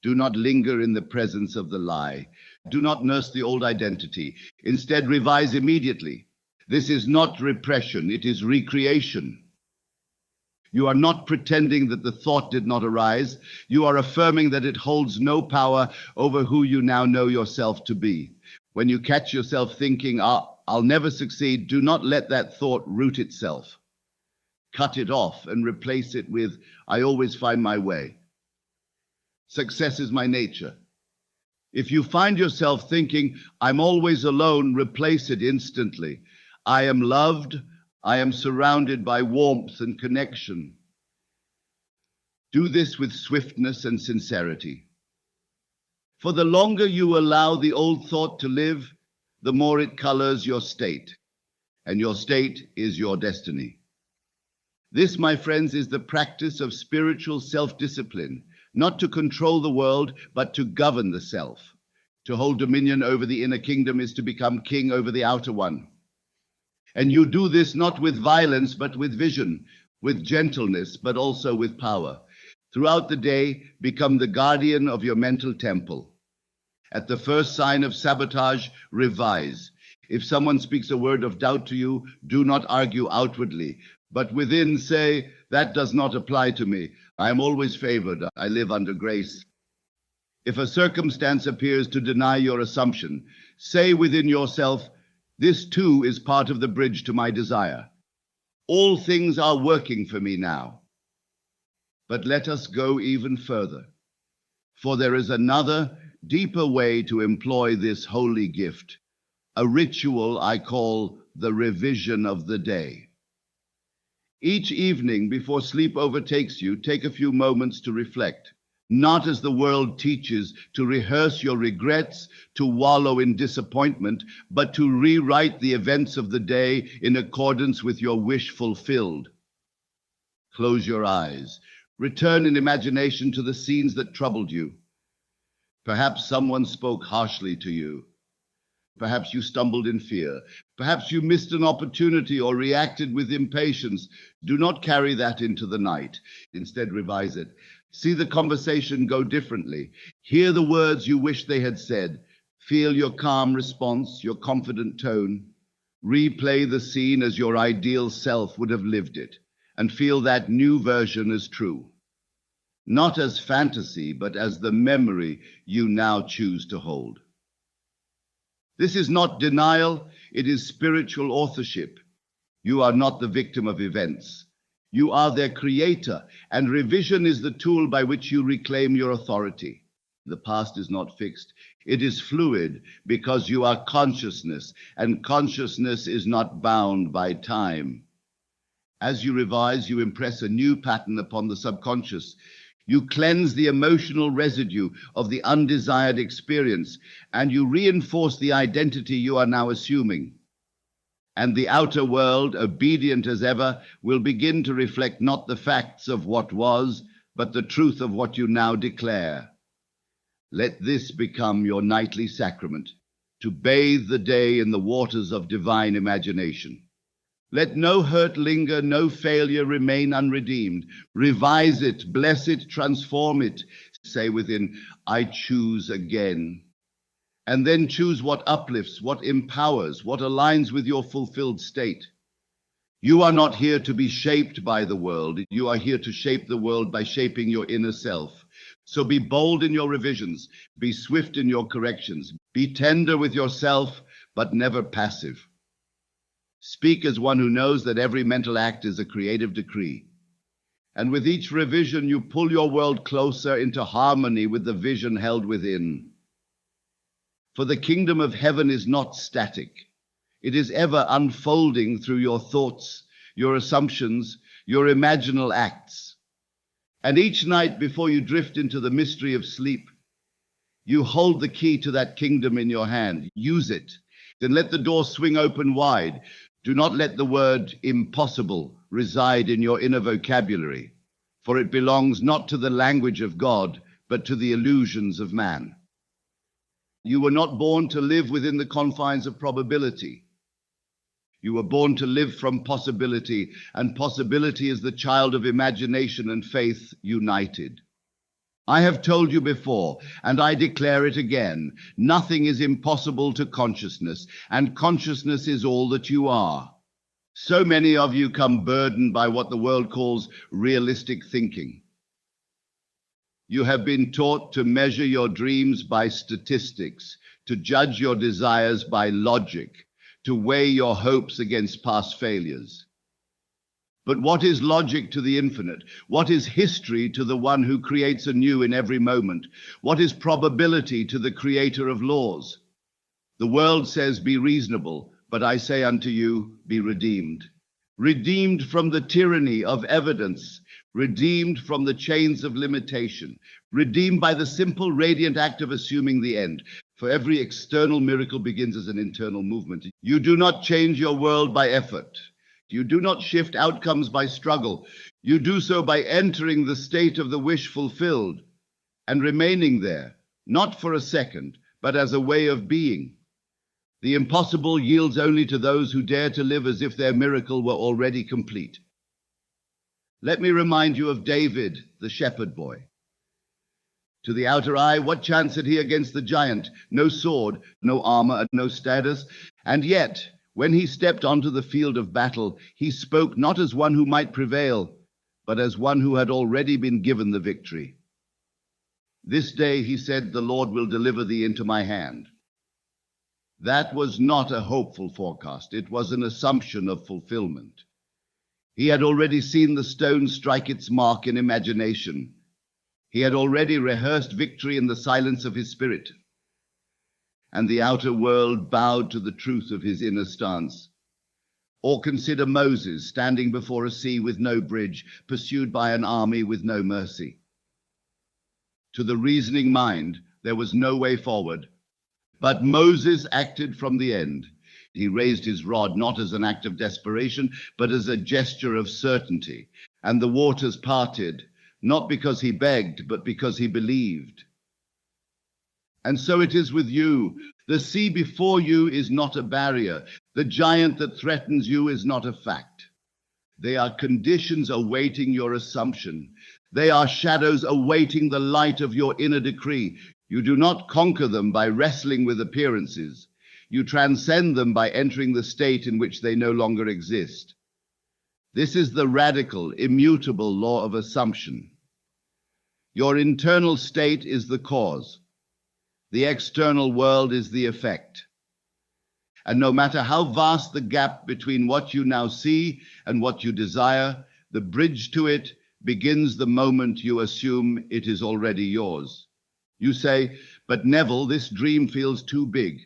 Do not linger in the presence of the lie. Do not nurse the old identity. Instead, revise immediately. This is not repression, it is recreation. You are not pretending that the thought did not arise. You are affirming that it holds no power over who you now know yourself to be. When you catch yourself thinking, I'll never succeed, do not let that thought root itself. Cut it off and replace it with, I always find my way. Success is my nature. If you find yourself thinking, I'm always alone, replace it instantly. I am loved. I am surrounded by warmth and connection. Do this with swiftness and sincerity. For the longer you allow the old thought to live, the more it colors your state, and your state is your destiny. This, my friends, is the practice of spiritual self-discipline, not to control the world, but to govern the self. To hold dominion over the inner kingdom is to become king over the outer one. And you do this not with violence, but with vision, with gentleness, but also with power. Throughout the day, become the guardian of your mental temple. At the first sign of sabotage, revise. If someone speaks a word of doubt to you, do not argue outwardly, but within say, that does not apply to me. I am always favored. I live under grace. If a circumstance appears to deny your assumption, say within yourself, this too is part of the bridge to my desire. All things are working for me now. But let us go even further, for there is another deeper way to employ this holy gift, a ritual I call the revision of the day. Each evening before sleep overtakes you, take a few moments to reflect, not as the world teaches, to rehearse your regrets, to wallow in disappointment, but to rewrite the events of the day in accordance with your wish fulfilled. Close your eyes. Return in imagination to the scenes that troubled you. Perhaps someone spoke harshly to you. Perhaps you stumbled in fear. Perhaps you missed an opportunity or reacted with impatience. Do not carry that into the night. Instead, revise it. See the conversation go differently. Hear the words you wish they had said. Feel your calm response, your confident tone. Replay the scene as your ideal self would have lived it, and feel that new version as true. Not as fantasy, but as the memory you now choose to hold. This is not denial, it is spiritual authorship. You are not the victim of events. You are their creator, and revision is the tool by which you reclaim your authority. The past is not fixed. It is fluid because you are consciousness, and consciousness is not bound by time. As you revise, you impress a new pattern upon the subconscious. You cleanse the emotional residue of the undesired experience, and you reinforce the identity you are now assuming. And the outer world, obedient as ever, will begin to reflect not the facts of what was, but the truth of what you now declare. Let this become your nightly sacrament, to bathe the day in the waters of divine imagination. Let no hurt linger, no failure remain unredeemed. Revise it, bless it, transform it. Say within, I choose again. And then choose what uplifts, what empowers, what aligns with your fulfilled state. You are not here to be shaped by the world. You are here to shape the world by shaping your inner self. So be bold in your revisions, be swift in your corrections, be tender with yourself, but never passive. Speak as one who knows that every mental act is a creative decree. And with each revision, you pull your world closer into harmony with the vision held within. For the kingdom of heaven is not static. It is ever unfolding through your thoughts, your assumptions, your imaginal acts. And each night before you drift into the mystery of sleep, you hold the key to that kingdom in your hand. Use it. Then let the door swing open wide. Do not let the word impossible reside in your inner vocabulary, for it belongs not to the language of God, but to the illusions of man. You were not born to live within the confines of probability. You were born to live from possibility, and possibility is the child of imagination and faith united. I have told you before, and I declare it again, nothing is impossible to consciousness, and consciousness is all that you are. So many of you come burdened by what the world calls realistic thinking. You have been taught to measure your dreams by statistics, to judge your desires by logic, to weigh your hopes against past failures. But what is logic to the infinite? What is history to the one who creates anew in every moment? What is probability to the creator of laws? The world says, be reasonable, but I say unto you, be redeemed. Redeemed from the tyranny of evidence, redeemed from the chains of limitation, redeemed by the simple, radiant act of assuming the end. For every external miracle begins as an internal movement. You do not change your world by effort. You do not shift outcomes by struggle. You do so by entering the state of the wish fulfilled and remaining there, not for a second, but as a way of being. The impossible yields only to those who dare to live as if their miracle were already complete. Let me remind you of David, the shepherd boy. To the outer eye, what chance had he against the giant? No sword, no armor, no status. And yet, when he stepped onto the field of battle, he spoke not as one who might prevail, but as one who had already been given the victory. This day, he said, the Lord will deliver thee into my hand. That was not a hopeful forecast. It was an assumption of fulfillment. He had already seen the stone strike its mark in imagination. He had already rehearsed victory in the silence of his spirit, and the outer world bowed to the truth of his inner stance. Or consider Moses standing before a sea with no bridge, pursued by an army with no mercy. To the reasoning mind, there was no way forward. But Moses acted from the end. He raised his rod not as an act of desperation, but as a gesture of certainty. And the waters parted, not because he begged, but because he believed. And so it is with you. The sea before you is not a barrier. The giant that threatens you is not a fact. They are conditions awaiting your assumption. They are shadows awaiting the light of your inner decree. You do not conquer them by wrestling with appearances. You transcend them by entering the state in which they no longer exist. This is the radical, immutable law of assumption. Your internal state is the cause. The external world is the effect. And no matter how vast the gap between what you now see and what you desire, the bridge to it begins the moment you assume it is already yours. You say, but Neville, this dream feels too big.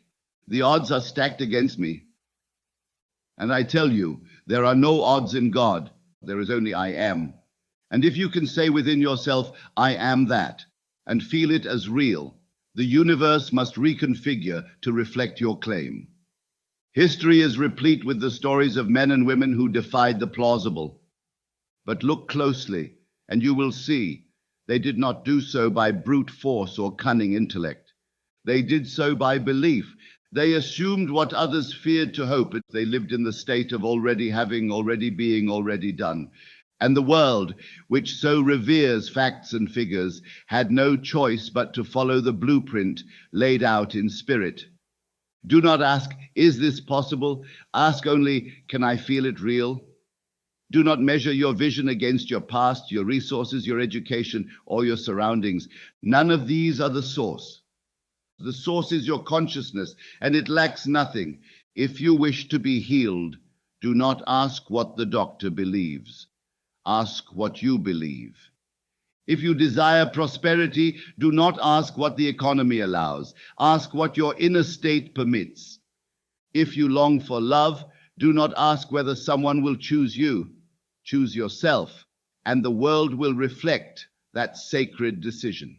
The odds are stacked against me. And I tell you, there are no odds in God. There is only I am. And if you can say within yourself, I am that, and feel it as real, the universe must reconfigure to reflect your claim. History is replete with the stories of men and women who defied the plausible. But look closely, and you will see they did not do so by brute force or cunning intellect. They did so by belief. They assumed what others feared to hope. They lived in the state of already having, already being, already done. And the world, which so reveres facts and figures, had no choice but to follow the blueprint laid out in spirit. Do not ask, is this possible? Ask only, can I feel it real? Do not measure your vision against your past, your resources, your education, or your surroundings. None of these are the source. The source is your consciousness, and it lacks nothing. If you wish to be healed, do not ask what the doctor believes. Ask what you believe. If you desire prosperity, do not ask what the economy allows. Ask what your inner state permits. If you long for love, do not ask whether someone will choose you. Choose yourself, and the world will reflect that sacred decision.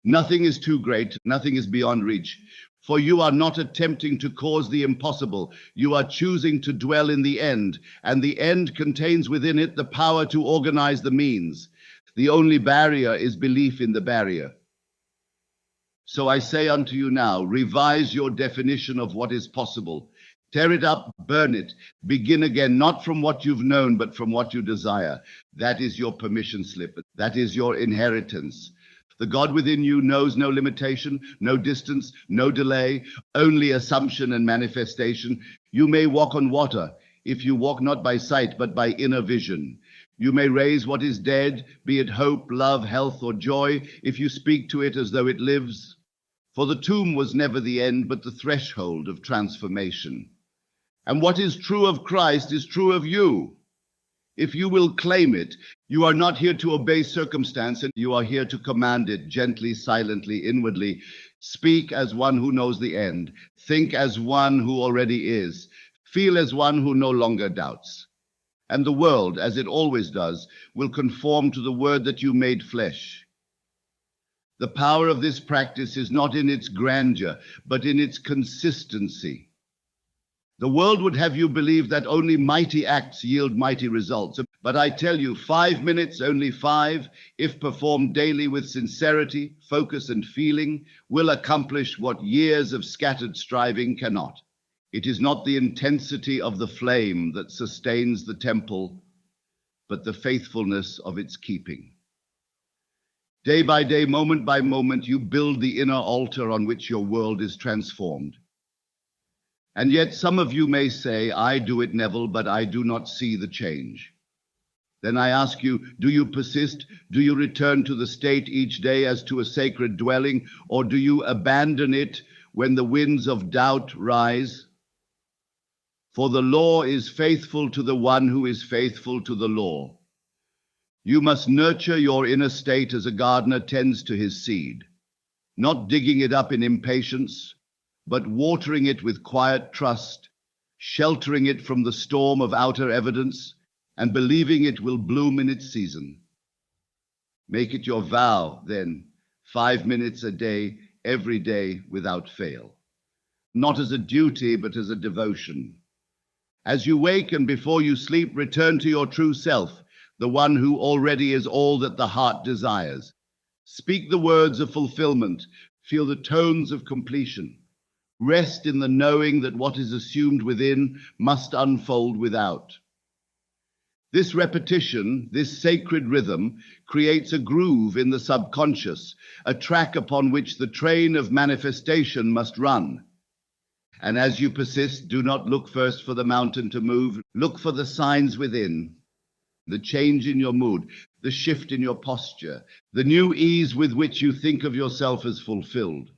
Nothing is too great, nothing is beyond reach, for you are not attempting to cause the impossible. You are choosing to dwell in the end, and the end contains within it the power to organize the means. The only barrier is belief in the barrier. So I say unto you now, revise your definition of what is possible. Tear it up, burn it, begin again, not from what you've known, but from what you desire. That is your permission slip. That is your inheritance. The God within you knows no limitation, no distance, no delay, only assumption and manifestation. You may walk on water if you walk not by sight, but by inner vision. You may raise what is dead, be it hope, love, health, or joy, if you speak to it as though it lives. For the tomb was never the end, but the threshold of transformation. And what is true of Christ is true of you. If you will claim it, you are not here to obey circumstance, and you are here to command it gently, silently, inwardly. Speak as one who knows the end. Think as one who already is. Feel as one who no longer doubts. And the world, as it always does, will conform to the word that you made flesh. The power of this practice is not in its grandeur, but in its consistency. The world would have you believe that only mighty acts yield mighty results. But I tell you, 5 minutes, only 5, if performed daily with sincerity, focus, and feeling, will accomplish what years of scattered striving cannot. It is not the intensity of the flame that sustains the temple, but the faithfulness of its keeping. Day by day, moment by moment, you build the inner altar on which your world is transformed. And yet some of you may say, I do it, Neville, but I do not see the change. Then I ask you, do you persist? Do you return to the state each day as to a sacred dwelling, or do you abandon it when the winds of doubt rise? For the law is faithful to the one who is faithful to the law. You must nurture your inner state as a gardener tends to his seed, not digging it up in impatience, but watering it with quiet trust, sheltering it from the storm of outer evidence, and believing it will bloom in its season. Make it your vow, then, 5 minutes a day, every day, without fail. Not as a duty, but as a devotion. As you wake and before you sleep, return to your true self, the one who already is all that the heart desires. Speak the words of fulfillment, feel the tones of completion. Rest in the knowing that what is assumed within must unfold without. This repetition, this sacred rhythm, creates a groove in the subconscious, a track upon which the train of manifestation must run. And as you persist, do not look first for the mountain to move. Look for the signs within, the change in your mood, the shift in your posture, the new ease with which you think of yourself as fulfilled.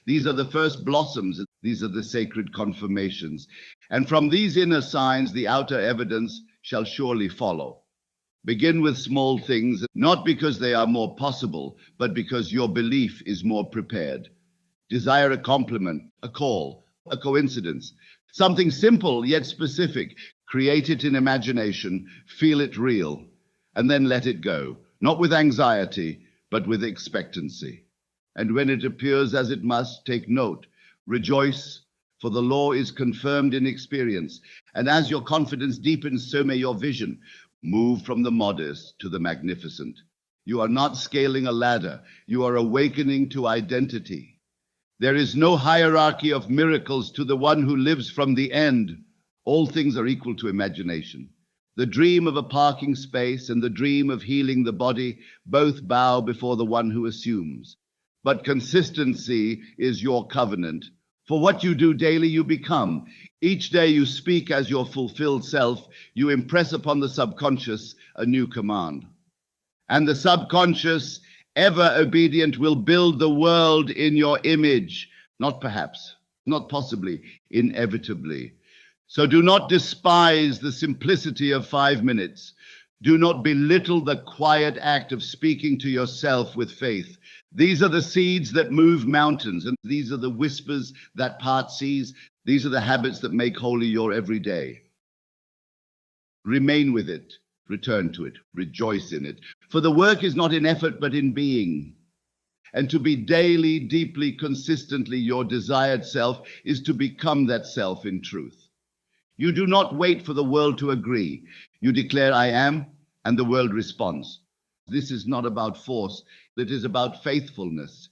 These are the first blossoms. These are the sacred confirmations. And from these inner signs, the outer evidence shall surely follow. Begin with small things, not because they are more possible, but because your belief is more prepared. Desire a compliment, a call, a coincidence, something simple yet specific. Create it in imagination, feel it real, and then let it go, not with anxiety, but with expectancy. And when it appears as it must, take note, rejoice, for the law is confirmed in experience. And as your confidence deepens, so may your vision move from the modest to the magnificent. You are not scaling a ladder, you are awakening to identity. There is no hierarchy of miracles to the one who lives from the end. All things are equal to imagination. The dream of a parking space and the dream of healing the body both bow before the one who assumes. But consistency is your covenant. For what you do daily, you become. Each day you speak as your fulfilled self. You impress upon the subconscious a new command. And the subconscious, ever obedient, will build the world in your image. Not perhaps, not possibly, inevitably. So do not despise the simplicity of 5 minutes. Do not belittle the quiet act of speaking to yourself with faith. These are the seeds that move mountains, and these are the whispers that part seas. These are the habits that make holy your everyday. Remain with it, return to it, rejoice in it. For the work is not in effort, but in being. And to be daily, deeply, consistently your desired self is to become that self in truth. You do not wait for the world to agree. You declare, I am, and the world responds. This is not about force. It is about faithfulness.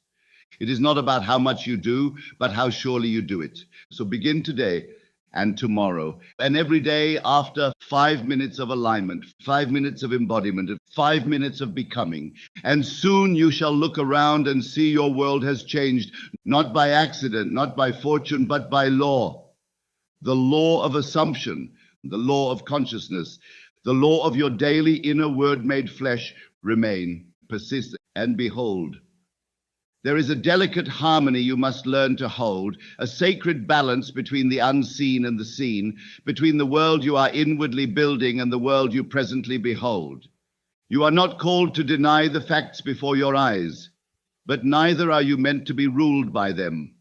It is not about how much you do, but how surely you do it. So begin today and tomorrow and every day after 5 minutes of alignment, 5 minutes of embodiment, 5 minutes of becoming. And soon you shall look around and see your world has changed, not by accident, not by fortune, but by law. The law of assumption, the law of consciousness, the law of your daily inner word made flesh remain, persist, and behold. There is a delicate harmony you must learn to hold, a sacred balance between the unseen and the seen, between the world you are inwardly building and the world you presently behold. You are not called to deny the facts before your eyes, but neither are you meant to be ruled by them.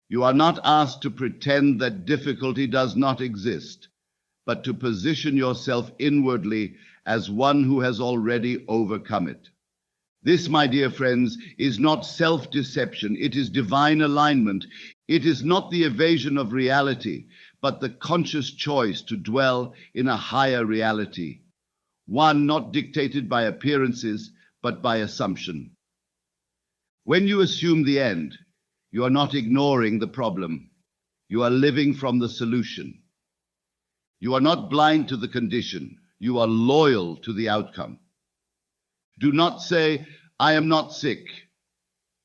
You are not asked to pretend that difficulty does not exist, but to position yourself inwardly as one who has already overcome it. This, my dear friends, is not self-deception. It is divine alignment. It is not the evasion of reality, but the conscious choice to dwell in a higher reality, one not dictated by appearances, but by assumption. When you assume the end, you are not ignoring the problem. You are living from the solution. You are not blind to the condition. You are loyal to the outcome. Do not say, I am not sick,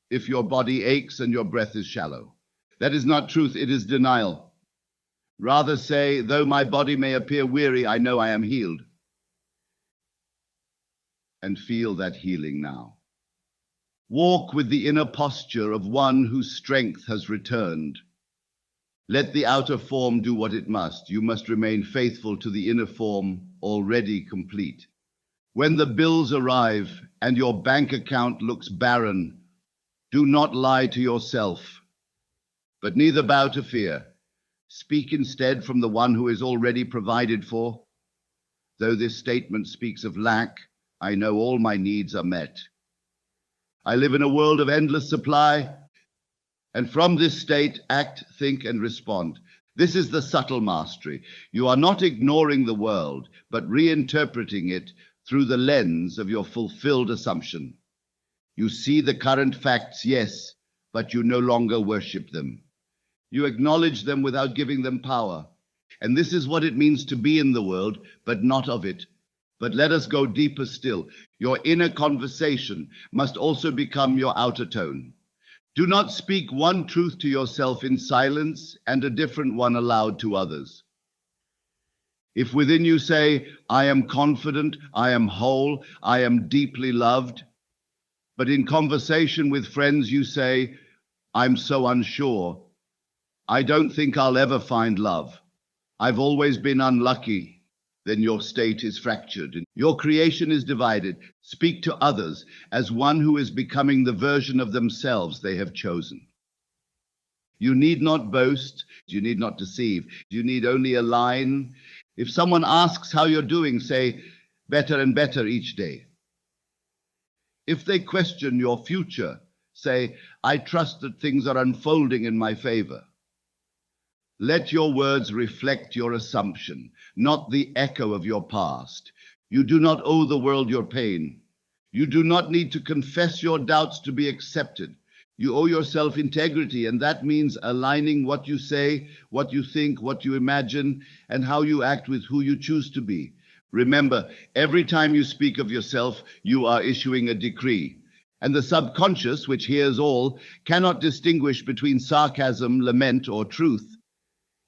if your body aches and your breath is shallow. That is not truth, it is denial. Rather say, though my body may appear weary, I know I am healed. And feel that healing now. Walk with the inner posture of one whose strength has returned. Let the outer form do what it must. You must remain faithful to the inner form already complete. When the bills arrive and your bank account looks barren, do not lie to yourself, but neither bow to fear. Speak instead from the one who is already provided for. Though this statement speaks of lack, I know all my needs are met. I live in a world of endless supply, and from this state, act, think, and respond. This is the subtle mastery. You are not ignoring the world, but reinterpreting it through the lens of your fulfilled assumption. You see the current facts, yes, but you no longer worship them. You acknowledge them without giving them power. And this is what it means to be in the world, but not of it. But let us go deeper still. Your inner conversation must also become your outer tone. Do not speak one truth to yourself in silence and a different one aloud to others. If within you say, I am confident, I am whole, I am deeply loved, but in conversation with friends you say, I'm so unsure, I don't think I'll ever find love, I've always been unlucky, then your state is fractured. Your creation is divided. Speak to others as one who is becoming the version of themselves they have chosen. You need not boast, you need not deceive, you need only align. If someone asks how you're doing, say, better and better each day. If they question your future, say, I trust that things are unfolding in my favor. Let your words reflect your assumption, not the echo of your past. You do not owe the world your pain. You do not need to confess your doubts to be accepted. You owe yourself integrity, and that means aligning what you say, what you think, what you imagine, and how you act with who you choose to be. Remember, every time you speak of yourself, you are issuing a decree. And the subconscious, which hears all, cannot distinguish between sarcasm, lament, or truth.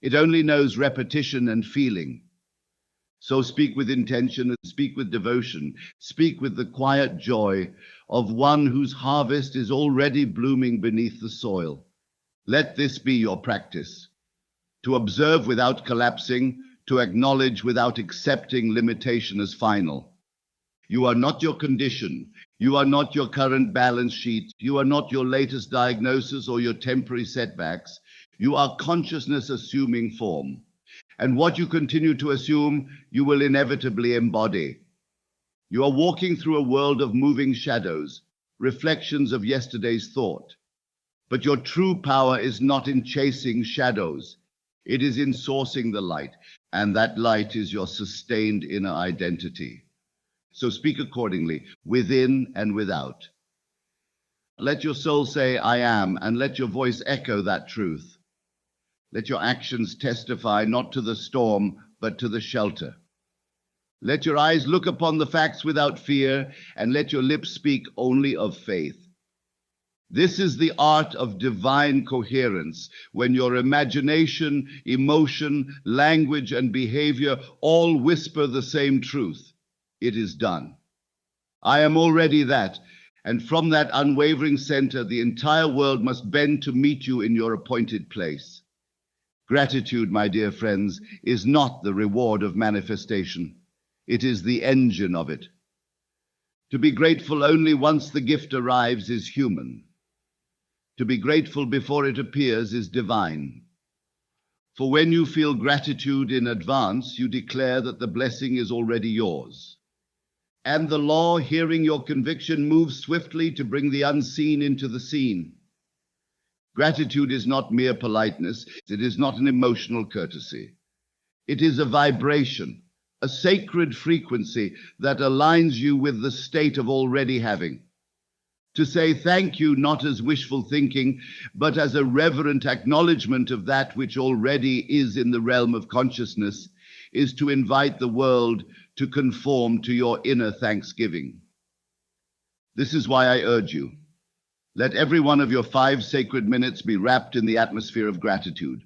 It only knows repetition and feeling. So speak with intention and speak with devotion. Speak with the quiet joy of one whose harvest is already blooming beneath the soil. Let this be your practice. To observe without collapsing, to acknowledge without accepting limitation as final. You are not your condition. You are not your current balance sheet. You are not your latest diagnosis or your temporary setbacks. You are consciousness assuming form. And what you continue to assume, you will inevitably embody. You are walking through a world of moving shadows, reflections of yesterday's thought. But your true power is not in chasing shadows. It is in sourcing the light, and that light is your sustained inner identity. So speak accordingly, within and without. Let your soul say, I am, and let your voice echo that truth. Let your actions testify not to the storm, but to the shelter. Let your eyes look upon the facts without fear, and let your lips speak only of faith. This is the art of divine coherence, when your imagination, emotion, language, and behavior all whisper the same truth. It is done. I am already that, and from that unwavering center, the entire world must bend to meet you in your appointed place. Gratitude, my dear friends, is not the reward of manifestation. It is the engine of it. To be grateful only once the gift arrives is human. To be grateful before it appears is divine. For when you feel gratitude in advance, you declare that the blessing is already yours. And the law, hearing your conviction, moves swiftly to bring the unseen into the seen. Gratitude is not mere politeness. It is not an emotional courtesy. It is a vibration, a sacred frequency that aligns you with the state of already having. To say thank you not as wishful thinking, but as a reverent acknowledgement of that which already is in the realm of consciousness, is to invite the world to conform to your inner thanksgiving. This is why I urge you. Let every one of your 5 sacred minutes be wrapped in the atmosphere of gratitude,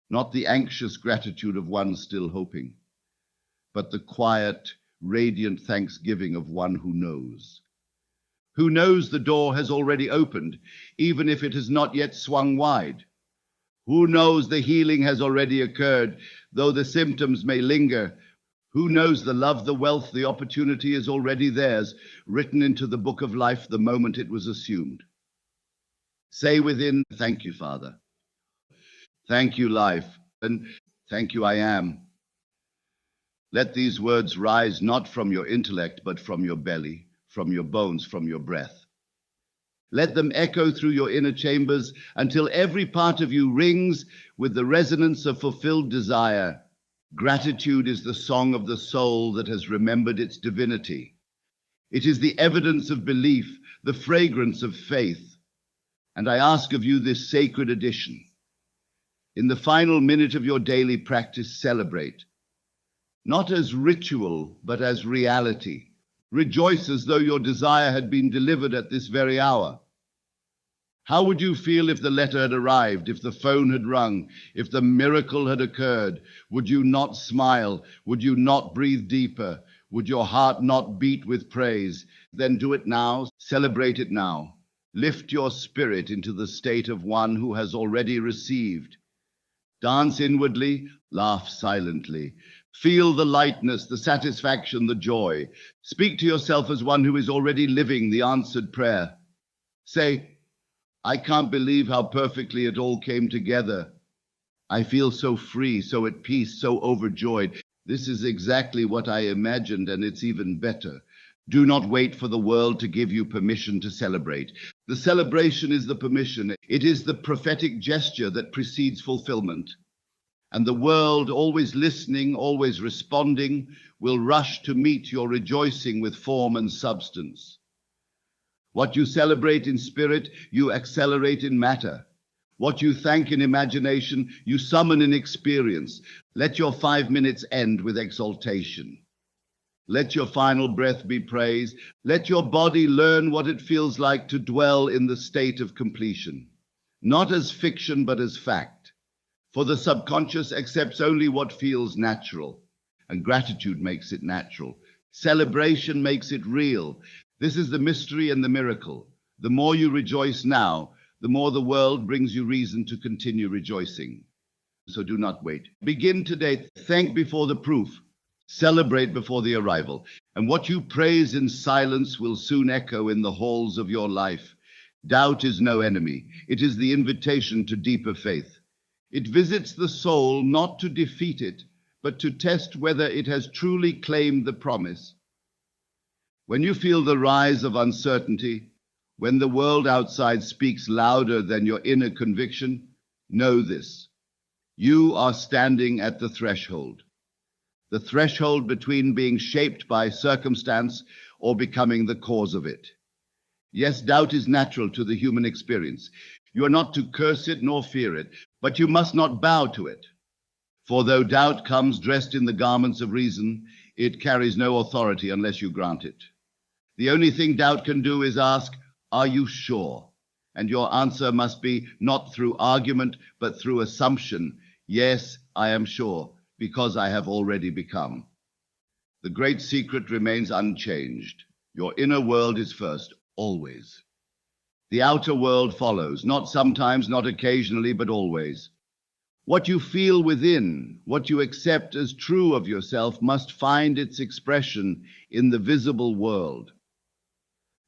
not the anxious gratitude of one still hoping, but the quiet, radiant thanksgiving of one who knows the door has already opened, even if it has not yet swung wide. Who knows the healing has already occurred, though the symptoms may linger. Who knows the love, the wealth, the opportunity is already theirs, written into the book of life the moment it was assumed. Say within, thank you, Father. Thank you, life. And thank you, I am. Let these words rise not from your intellect, but from your belly, from your bones, from your breath. Let them echo through your inner chambers until every part of you rings with the resonance of fulfilled desire. Gratitude is the song of the soul that has remembered its divinity. It is the evidence of belief, the fragrance of faith. And I ask of you this sacred addition. In the final minute of your daily practice, celebrate. Not as ritual, but as reality. Rejoice as though your desire had been delivered at this very hour. How would you feel if the letter had arrived, if the phone had rung, if the miracle had occurred? Would you not smile? Would you not breathe deeper? Would your heart not beat with praise? Then do it now, celebrate it now. Lift your spirit into the state of one who has already received. Dance inwardly, laugh silently. Feel the lightness, the satisfaction, the joy. Speak to yourself as one who is already living the answered prayer. Say, I can't believe how perfectly it all came together. I feel so free, so at peace, so overjoyed. This is exactly what I imagined, and it's even better. Do not wait for the world to give you permission to celebrate. The celebration is the permission. It is the prophetic gesture that precedes fulfillment. And the world, always listening, always responding, will rush to meet your rejoicing with form and substance. What you celebrate in spirit, you accelerate in matter. What you thank in imagination, you summon in experience. Let your 5 minutes end with exaltation. Let your final breath be praise. Let your body learn what it feels like to dwell in the state of completion, not as fiction, but as fact. For the subconscious accepts only what feels natural, and gratitude makes it natural. Celebration makes it real. This is the mystery and the miracle. The more you rejoice now, the more the world brings you reason to continue rejoicing. So do not wait. Begin today. Thank before the proof. Celebrate before the arrival. And what you praise in silence will soon echo in the halls of your life. Doubt is no enemy. It is the invitation to deeper faith. It visits the soul not to defeat it, but to test whether it has truly claimed the promise. When you feel the rise of uncertainty, when the world outside speaks louder than your inner conviction, know this. You are standing at the threshold between being shaped by circumstance or becoming the cause of it. Yes, doubt is natural to the human experience. You are not to curse it nor fear it, but you must not bow to it. For though doubt comes dressed in the garments of reason, it carries no authority unless you grant it. The only thing doubt can do is ask, are you sure? And your answer must be not through argument, but through assumption. Yes, I am sure, because I have already become. The great secret remains unchanged. Your inner world is first, always. The outer world follows, not sometimes, not occasionally, but always. What you feel within, what you accept as true of yourself, must find its expression in the visible world.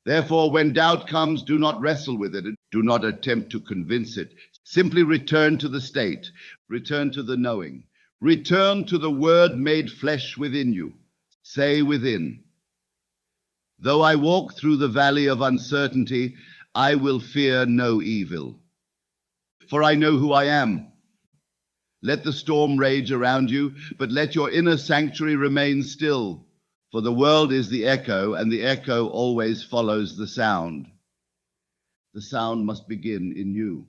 Therefore, when doubt comes, do not wrestle with it. Do not attempt to convince it. Simply return to the state. Return to the knowing. Return to the word made flesh within you. Say within, though I walk through the valley of uncertainty, I will fear no evil, for I know who I am. Let the storm rage around you, but let your inner sanctuary remain still, for the world is the echo, and the echo always follows the sound. The sound must begin in you.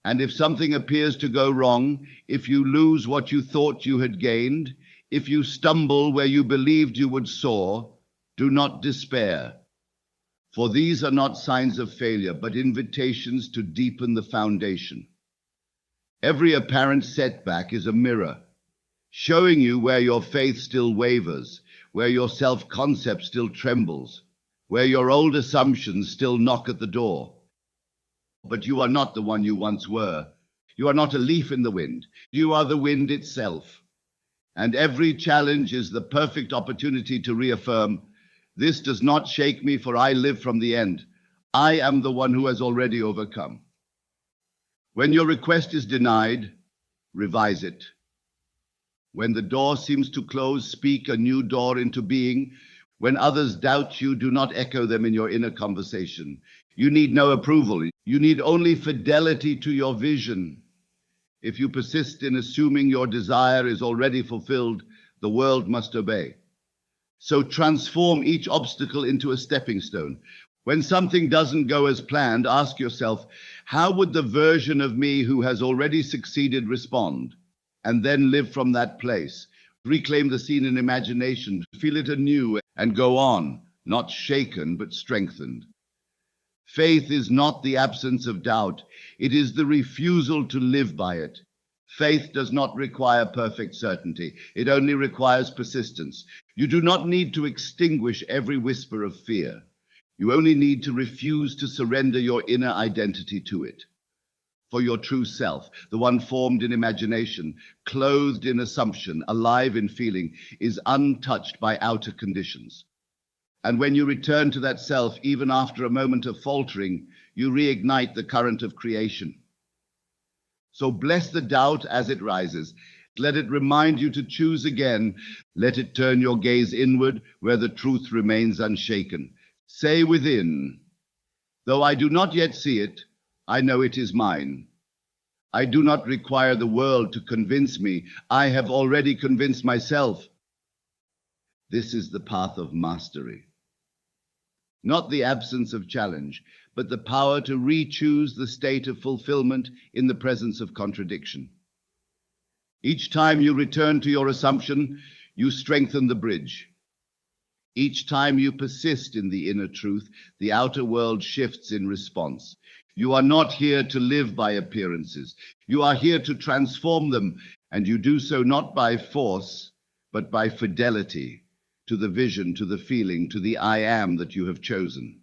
And if something appears to go wrong, if you lose what you thought you had gained, if you stumble where you believed you would soar, do not despair. For these are not signs of failure, but invitations to deepen the foundation. Every apparent setback is a mirror, showing you where your faith still wavers, where your self-concept still trembles, where your old assumptions still knock at the door. But you are not the one you once were. You are not a leaf in the wind. You are the wind itself. And every challenge is the perfect opportunity to reaffirm, this does not shake me, for I live from the end. I am the one who has already overcome. When your request is denied, revise it. When the door seems to close, speak a new door into being. When others doubt you, do not echo them in your inner conversation. You need no approval. You need only fidelity to your vision. If you persist in assuming your desire is already fulfilled, the world must obey. So transform each obstacle into a stepping stone. When something doesn't go as planned, ask yourself, how would the version of me who has already succeeded respond? And then live from that place. Reclaim the scene in imagination, feel it anew, and go on, not shaken, but strengthened. Faith is not the absence of doubt. It is the refusal to live by it. Faith does not require perfect certainty. It only requires persistence. You do not need to extinguish every whisper of fear. You only need to refuse to surrender your inner identity to it. For your true self, the one formed in imagination, clothed in assumption, alive in feeling, is untouched by outer conditions. And when you return to that self, even after a moment of faltering, you reignite the current of creation. So bless the doubt as it rises. Let it remind you to choose again. Let it turn your gaze inward where the truth remains unshaken. Say within, though I do not yet see it, I know it is mine. I do not require the world to convince me. I have already convinced myself. This is the path of mastery. Not the absence of challenge, but the power to re-choose the state of fulfillment in the presence of contradiction. Each time you return to your assumption, you strengthen the bridge. Each time you persist in the inner truth, the outer world shifts in response. You are not here to live by appearances. You are here to transform them, and you do so not by force, but by fidelity to the vision, to the feeling, to the I am that you have chosen.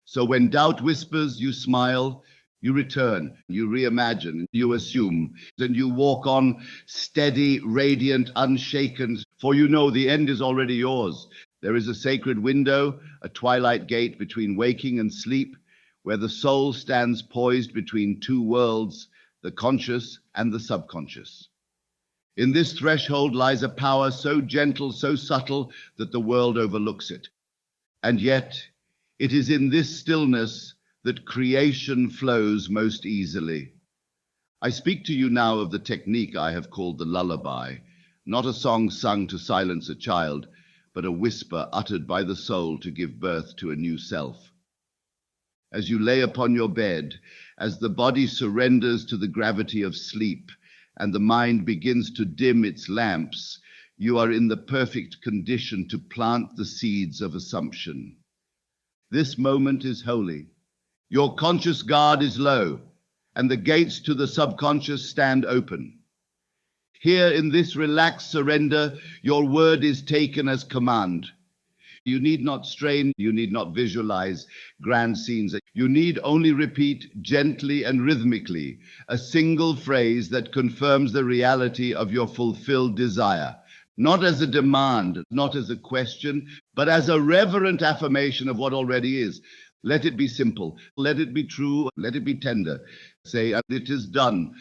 So when doubt whispers, you smile, you return, you reimagine, you assume, and you walk on steady, radiant, unshaken, for you know the end is already yours. There is a sacred window, a twilight gate between waking and sleep, where the soul stands poised between two worlds, the conscious and the subconscious. In this threshold lies a power so gentle, so subtle, that the world overlooks it. And yet, it is in this stillness that creation flows most easily. I speak to you now of the technique I have called the lullaby, not a song sung to silence a child, but a whisper uttered by the soul to give birth to a new self. As you lay upon your bed, as the body surrenders to the gravity of sleep, and the mind begins to dim its lamps, you are in the perfect condition to plant the seeds of assumption. This moment is holy. Your conscious guard is low, and the gates to the subconscious stand open. Here in this relaxed surrender, your word is taken as command. You need not strain, you need not visualize grand scenes. You need only repeat gently and rhythmically a single phrase that confirms the reality of your fulfilled desire, not as a demand, not as a question, but as a reverent affirmation of what already is. Let it be simple, let it be true, let it be tender. Say, it is done.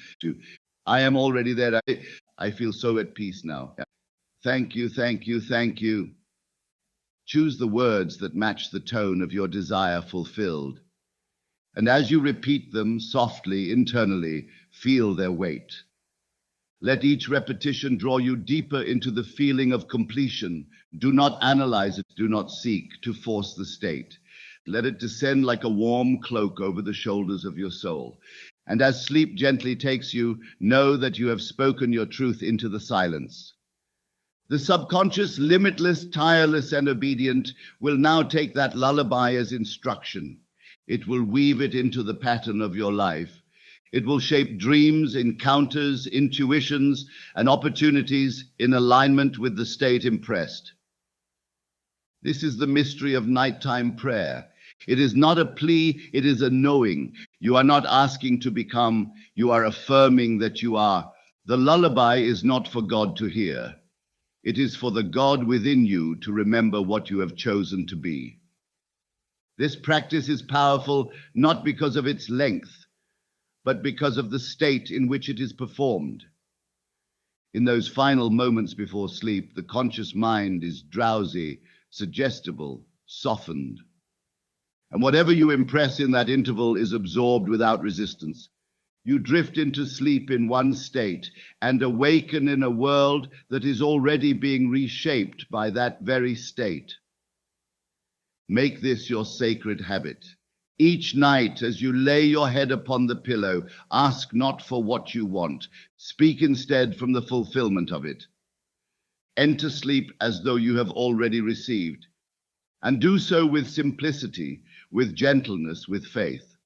I am already there. I feel so at peace now. Thank you, thank you, thank you. Choose the words that match the tone of your desire fulfilled. And as you repeat them softly, internally, feel their weight. Let each repetition draw you deeper into the feeling of completion. Do not analyze it, do not seek to force the state. Let it descend like a warm cloak over the shoulders of your soul. And as sleep gently takes you, know that you have spoken your truth into the silence. The subconscious, limitless, tireless, and obedient, will now take that lullaby as instruction. It will weave it into the pattern of your life. It will shape dreams, encounters, intuitions, and opportunities in alignment with the state impressed. This is the mystery of nighttime prayer. It is not a plea, it is a knowing. You are not asking to become, you are affirming that you are. The lullaby is not for God to hear. It is for the God within you to remember what you have chosen to be. This practice is powerful not because of its length, but because of the state in which it is performed. In those final moments before sleep, the conscious mind is drowsy, suggestible, softened. And whatever you impress in that interval is absorbed without resistance. You drift into sleep in one state and awaken in a world that is already being reshaped by that very state. Make this your sacred habit. Each night, as you lay your head upon the pillow, ask not for what you want. Speak instead from the fulfillment of it. Enter sleep as though you have already received, and do so with simplicity, with gentleness, with faith.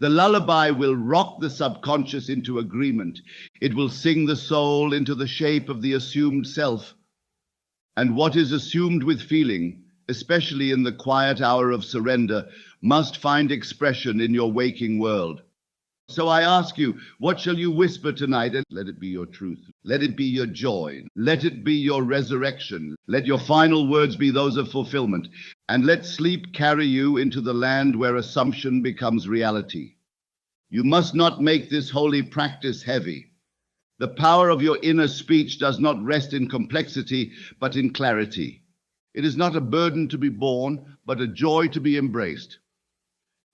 The lullaby will rock the subconscious into agreement. It will sing the soul into the shape of the assumed self. And what is assumed with feeling, especially in the quiet hour of surrender, must find expression in your waking world. So I ask you, what shall you whisper tonight? And let it be your truth. Let it be your joy. Let it be your resurrection. Let your final words be those of fulfillment. And let sleep carry you into the land where assumption becomes reality. You must not make this holy practice heavy. The power of your inner speech does not rest in complexity, but in clarity. It is not a burden to be borne, but a joy to be embraced.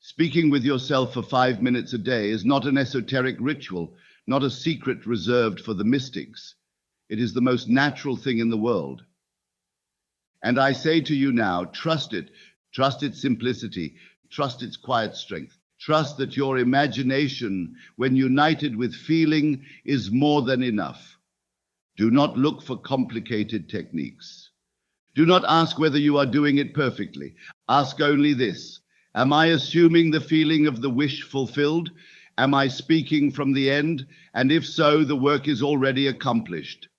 Speaking with yourself for 5 minutes a day is not an esoteric ritual, not a secret reserved for the mystics. It is the most natural thing in the world. And I say to you now, trust it. Trust its simplicity. Trust its quiet strength. Trust that your imagination, when united with feeling, is more than enough. Do not look for complicated techniques. Do not ask whether you are doing it perfectly. Ask only this: am I assuming the feeling of the wish fulfilled? Am I speaking from the end? And if so, the work is already accomplished.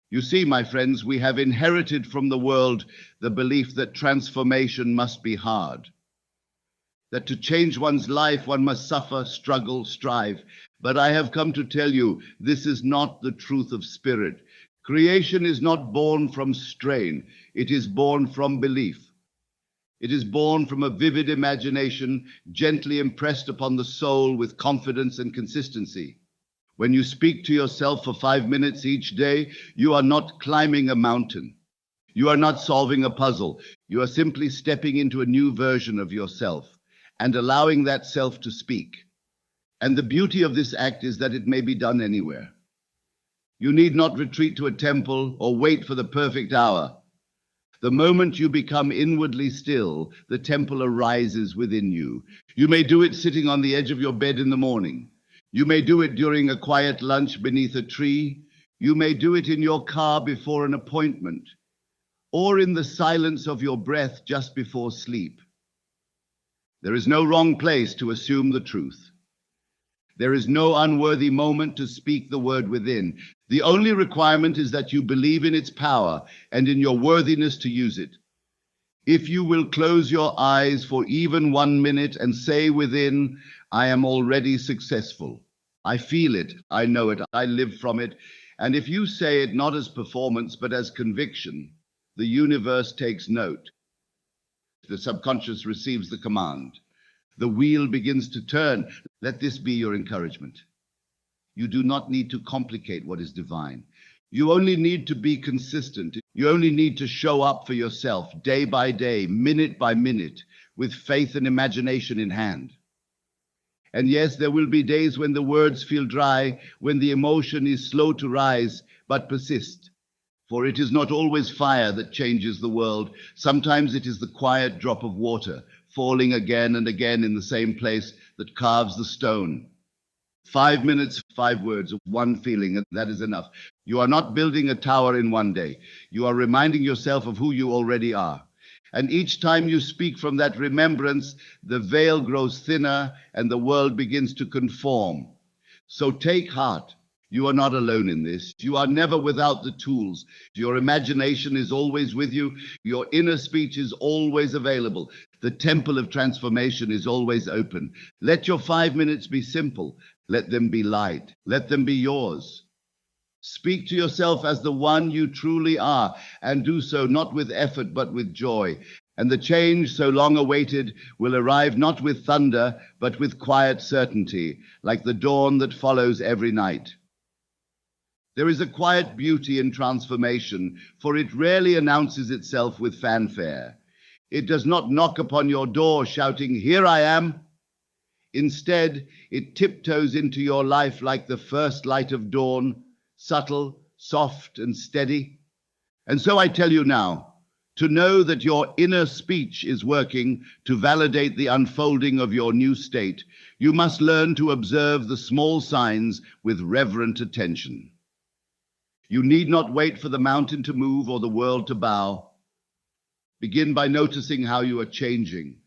You see, my friends, we have inherited from the world the belief that transformation must be hard, that to change one's life one must suffer, struggle, strive. But I have come to tell you, this is not the truth of spirit. Creation is not born from strain. It is born from belief. It is born from a vivid imagination, gently impressed upon the soul with confidence and consistency. When you speak to yourself for 5 minutes each day, you are not climbing a mountain. You are not solving a puzzle. You are simply stepping into a new version of yourself and allowing that self to speak. And the beauty of this act is that it may be done anywhere. You need not retreat to a temple or wait for the perfect hour. The moment you become inwardly still, the temple arises within you. You may do it sitting on the edge of your bed in the morning. You may do it during a quiet lunch beneath a tree. You may do it in your car before an appointment, or in the silence of your breath just before sleep. There is no wrong place to assume the truth. There is no unworthy moment to speak the word within. The only requirement is that you believe in its power and in your worthiness to use it. If you will close your eyes for even 1 minute and say within, I am already successful. I feel it, I know it, I live from it. And if you say it not as performance, but as conviction, the universe takes note. The subconscious receives the command. The wheel begins to turn. Let this be your encouragement. You do not need to complicate what is divine. You only need to be consistent. You only need to show up for yourself day by day, minute by minute, with faith and imagination in hand. And yes, there will be days when the words feel dry, when the emotion is slow to rise, but persist. For it is not always fire that changes the world. Sometimes it is the quiet drop of water, falling again and again in the same place, that carves the stone. 5 minutes, 5 words, one feeling, and that is enough. You are not building a tower in one day. You are reminding yourself of who you already are. And each time you speak from that remembrance, the veil grows thinner and the world begins to conform. So take heart. You are not alone in this. You are never without the tools. Your imagination is always with you. Your inner speech is always available. The temple of transformation is always open. Let your 5 minutes be simple. Let them be light. Let them be yours. Speak to yourself as the one you truly are, and do so not with effort but with joy. And the change so long awaited will arrive not with thunder, but with quiet certainty, like the dawn that follows every night. There is a quiet beauty in transformation, for it rarely announces itself with fanfare. It does not knock upon your door shouting, "Here I am." Instead, it tiptoes into your life like the first light of dawn, subtle, soft, and steady. And so I tell you now, to know that your inner speech is working to validate the unfolding of your new state, you must learn to observe the small signs with reverent attention. You need not wait for the mountain to move or the world to bow. Begin by noticing how you are changing.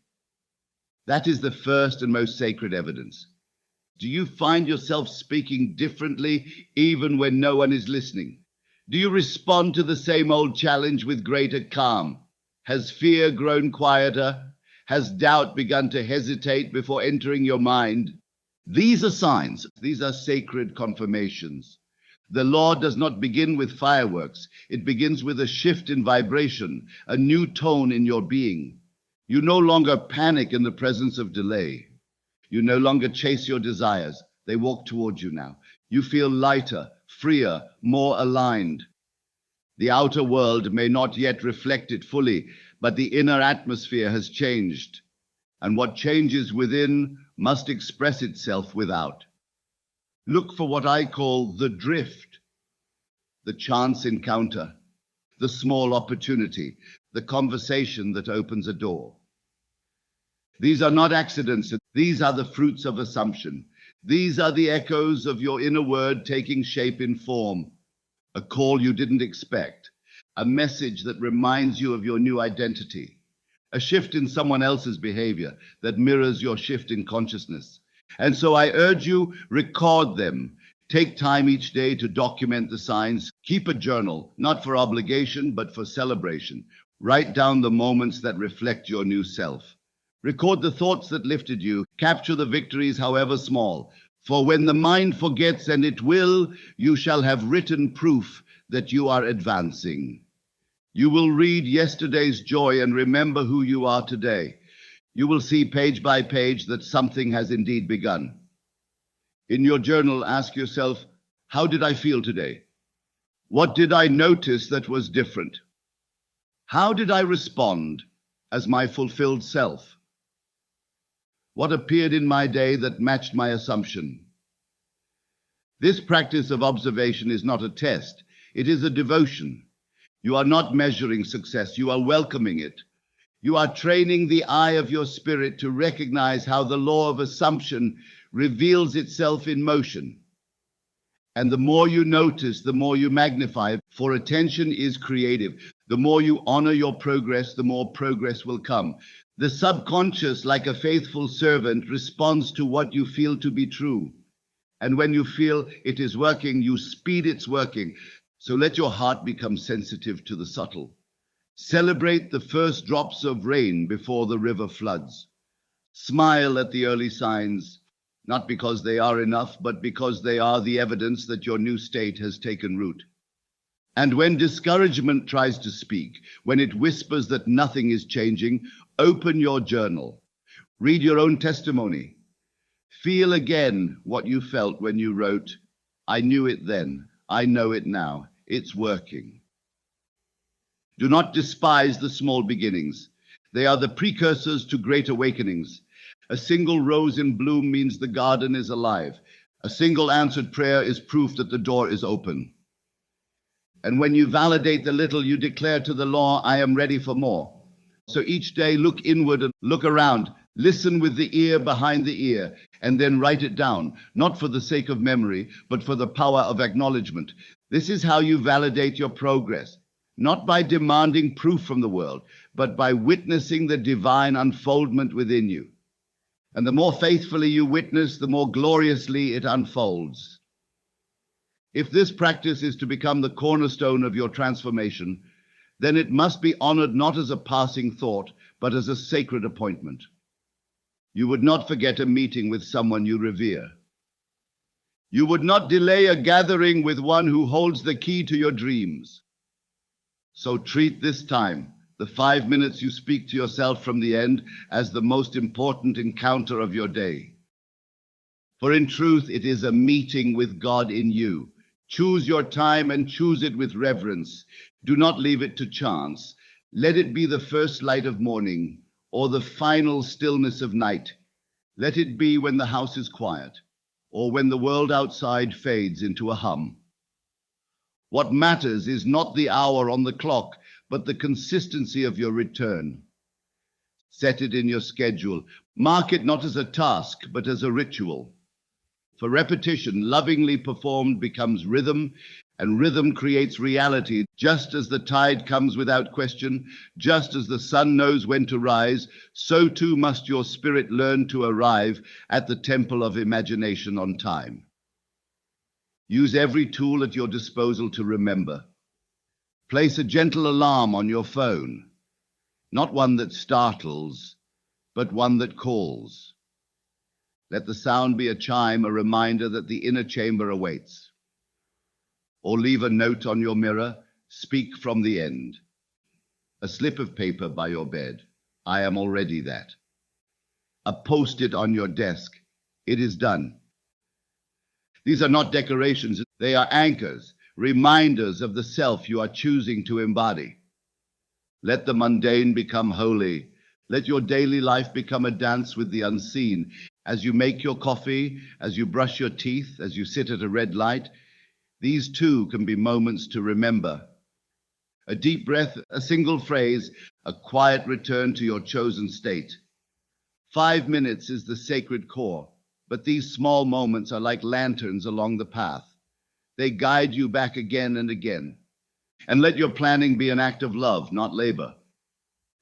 That is the first and most sacred evidence. Do you find yourself speaking differently even when no one is listening? Do you respond to the same old challenge with greater calm? Has fear grown quieter? Has doubt begun to hesitate before entering your mind? These are signs. These are sacred confirmations. The law does not begin with fireworks. It begins with a shift in vibration, a new tone in your being. You no longer panic in the presence of delay. You no longer chase your desires. They walk towards you now. You feel lighter, freer, more aligned. The outer world may not yet reflect it fully, but the inner atmosphere has changed. And what changes within must express itself without. Look for what I call the drift, the chance encounter, the small opportunity, the conversation that opens a door. These are not accidents. These are the fruits of assumption. These are the echoes of your inner word taking shape in form. A call you didn't expect, a message that reminds you of your new identity, a shift in someone else's behavior that mirrors your shift in consciousness. And so I urge you, record them. Take time each day to document the signs. Keep a journal, not for obligation, but for celebration. Write down the moments that reflect your new self. Record the thoughts that lifted you. Capture the victories, however small. For when the mind forgets, and it will, you shall have written proof that you are advancing. You will read yesterday's joy and remember who you are today. You will see page by page that something has indeed begun. In your journal, ask yourself, how did I feel today? What did I notice that was different? How did I respond as my fulfilled self? What appeared in my day that matched my assumption? This practice of observation is not a test. It is a devotion. You are not measuring success. You are welcoming it. You are training the eye of your spirit to recognize how the law of assumption reveals itself in motion. And the more you notice, the more you magnify, for attention is creative. The more you honor your progress, the more progress will come. The subconscious, like a faithful servant, responds to what you feel to be true. And when you feel it is working, you speed its working. So let your heart become sensitive to the subtle. Celebrate the first drops of rain before the river floods. Smile at the early signs, not because they are enough, but because they are the evidence that your new state has taken root. And when discouragement tries to speak, when it whispers that nothing is changing, open your journal. Read your own testimony. Feel again what you felt when you wrote, "I knew it then, I know it now, it's working." Do not despise the small beginnings. They are the precursors to great awakenings. A single rose in bloom means the garden is alive. A single answered prayer is proof that the door is open. And when you validate the little, you declare to the law, "I am ready for more." So each day, look inward and look around. Listen with the ear behind the ear, and then write it down, not for the sake of memory, but for the power of acknowledgement. This is how you validate your progress, not by demanding proof from the world, but by witnessing the divine unfoldment within you. And the more faithfully you witness, the more gloriously it unfolds. If this practice is to become the cornerstone of your transformation, then it must be honored not as a passing thought, but as a sacred appointment. You would not forget a meeting with someone you revere. You would not delay a gathering with one who holds the key to your dreams. So treat this time, the 5 minutes you speak to yourself from the end, as the most important encounter of your day. For in truth, it is a meeting with God in you. Choose your time and choose it with reverence. Do not leave it to chance. Let it be the first light of morning or the final stillness of night. Let it be when the house is quiet or when the world outside fades into a hum. What matters is not the hour on the clock, but the consistency of your return. Set it in your schedule. Mark it not as a task, but as a ritual. For repetition, lovingly performed, becomes rhythm, and rhythm creates reality. Just as the tide comes without question, just as the sun knows when to rise, so too must your spirit learn to arrive at the temple of imagination on time. Use every tool at your disposal to remember. Place a gentle alarm on your phone, not one that startles, but one that calls. Let the sound be a chime, a reminder that the inner chamber awaits. Or leave a note on your mirror, speak from the end. A slip of paper by your bed, I am already that. A post-it on your desk, it is done. These are not decorations, they are anchors, reminders of the self you are choosing to embody. Let the mundane become holy. Let your daily life become a dance with the unseen. As you make your coffee, as you brush your teeth, as you sit at a red light, these too can be moments to remember. A deep breath, a single phrase, a quiet return to your chosen state. 5 minutes is the sacred core, but these small moments are like lanterns along the path. They guide you back again and again. And let your planning be an act of love, not labor.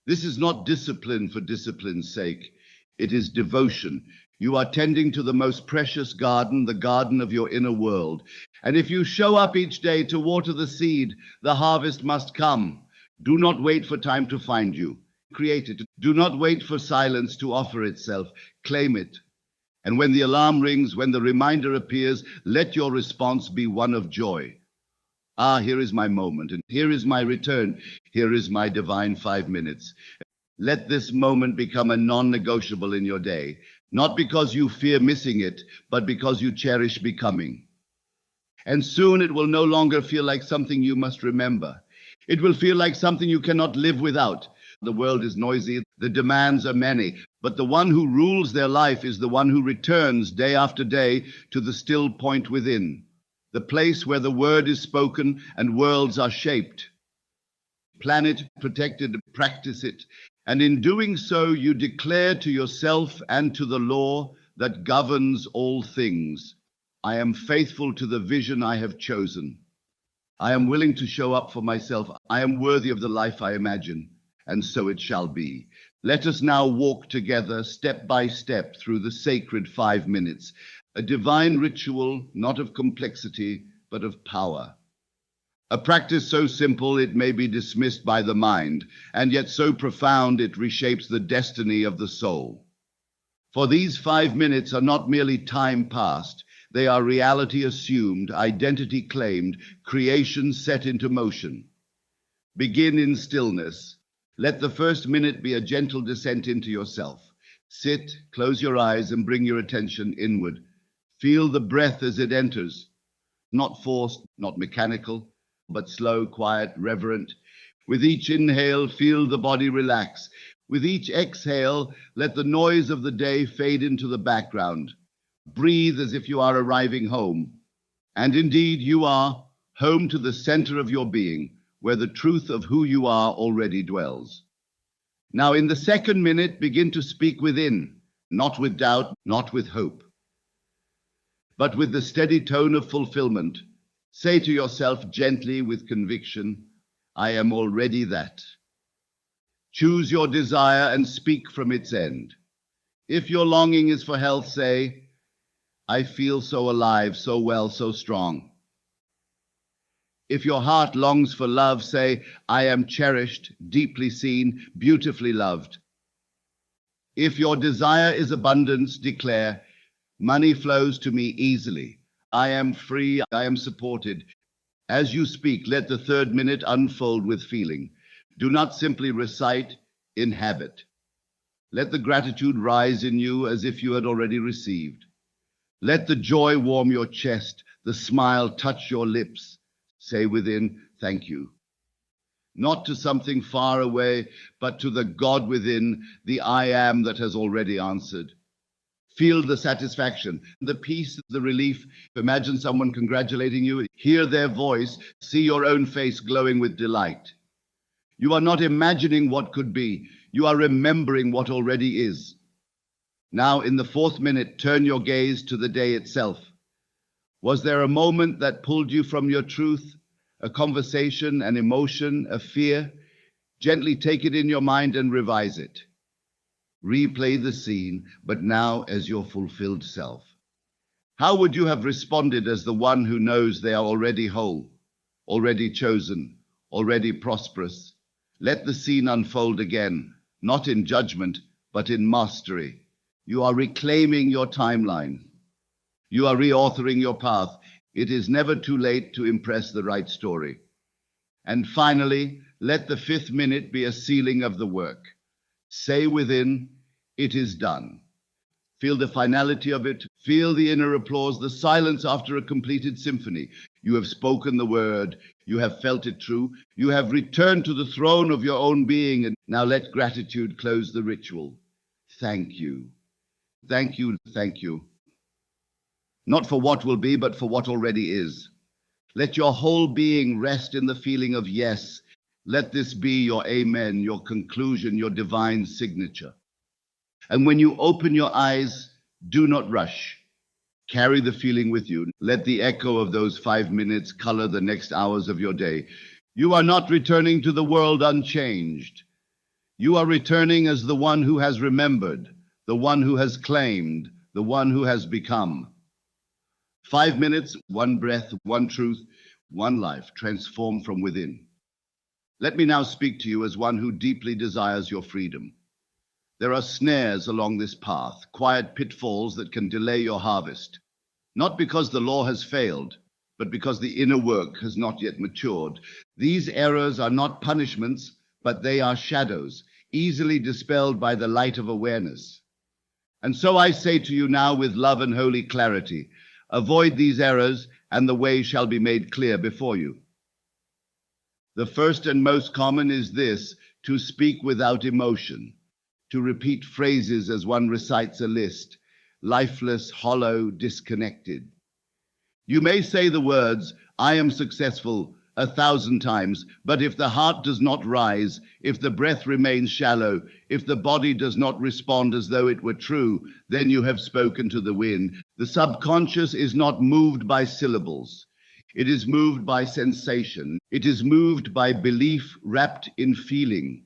This is not discipline for discipline's sake. It is devotion. You are tending to the most precious garden, the garden of your inner world. And if you show up each day to water the seed, the harvest must come. Do not wait for time to find you. Create it. Do not wait for silence to offer itself. Claim it. And when the alarm rings, when the reminder appears, let your response be one of joy. Ah, here is my moment, and here is my return. Here is my divine 5 minutes. Let this moment become a non-negotiable in your day, not because you fear missing it, but because you cherish becoming. And soon it will no longer feel like something you must remember. It will feel like something you cannot live without. The world is noisy, the demands are many, but the one who rules their life is the one who returns day after day to the still point within, the place where the word is spoken and worlds are shaped. Plan it, protect it, practice it, and in doing so you declare to yourself and to the law that governs all things, I am faithful to the vision I have chosen. I am willing to show up for myself. I am worthy of the life I imagine, and so it shall be. Let us now walk together step by step through the sacred 5 minutes, a divine ritual not of complexity, but of power. A practice so simple it may be dismissed by the mind, and yet so profound it reshapes the destiny of the soul. For these 5 minutes are not merely time passed, they are reality assumed, identity claimed, creation set into motion. Begin in stillness. Let the first minute be a gentle descent into yourself. Sit, close your eyes, and bring your attention inward. Feel the breath as it enters, not forced, not mechanical, but slow, quiet, reverent. With each inhale, feel the body relax. With each exhale, let the noise of the day fade into the background. Breathe as if you are arriving home. And indeed, you are home to the center of your being, where the truth of who you are already dwells. Now, in the second minute, begin to speak within, not with doubt, not with hope, but with the steady tone of fulfillment. Say to yourself gently with conviction, I am already that. Choose your desire and speak from its end. If your longing is for health, say, I feel so alive, so well, so strong. If your heart longs for love, say, I am cherished, deeply seen, beautifully loved. If your desire is abundance, declare, money flows to me easily. I am free, I am supported. As you speak, let the third minute unfold with feeling. Do not simply recite, inhabit. Let the gratitude rise in you as if you had already received. Let the joy warm your chest, the smile touch your lips. Say within, thank you. Not to something far away, but to the God within, the I am that has already answered. Feel the satisfaction, the peace, the relief. Imagine someone congratulating you. Hear their voice. See your own face glowing with delight. You are not imagining what could be. You are remembering what already is. Now, in the fourth minute, turn your gaze to the day itself. Was there a moment that pulled you from your truth? A conversation, an emotion, a fear? Gently take it in your mind and revise it. Replay the scene, but now as your fulfilled self. How would you have responded as the one who knows they are already whole, already chosen, already prosperous? Let the scene unfold again, not in judgment, but in mastery. You are reclaiming your timeline. You are reauthoring your path. It is never too late to impress the right story. And finally, let the fifth minute be a sealing of the work. Say within, it is done. Feel the finality of it. Feel the inner applause, the silence after a completed symphony. You have spoken the word. You have felt it true. You have returned to the throne of your own being. And now let gratitude close the ritual. Thank you. Thank you. Thank you. Not for what will be, but for what already is. Let your whole being rest in the feeling of yes. Let this be your amen, your conclusion, your divine signature. And when you open your eyes, do not rush. Carry the feeling with you. Let the echo of those 5 minutes color the next hours of your day. You are not returning to the world unchanged. You are returning as the one who has remembered, the one who has claimed, the one who has become. 5 minutes, one breath, one truth, one life, transformed from within. Let me now speak to you as one who deeply desires your freedom. There are snares along this path, quiet pitfalls that can delay your harvest, not because the law has failed, but because the inner work has not yet matured. These errors are not punishments, but they are shadows, easily dispelled by the light of awareness. And so I say to you now with love and holy clarity, avoid these errors, and the way shall be made clear before you. The first and most common is this: to speak without emotion, to repeat phrases as one recites a list, lifeless, hollow, disconnected. You may say the words, I am successful, 1,000 times, but if the heart does not rise, if the breath remains shallow, if the body does not respond as though it were true, then you have spoken to the wind. The subconscious is not moved by syllables. It is moved by sensation. It is moved by belief wrapped in feeling.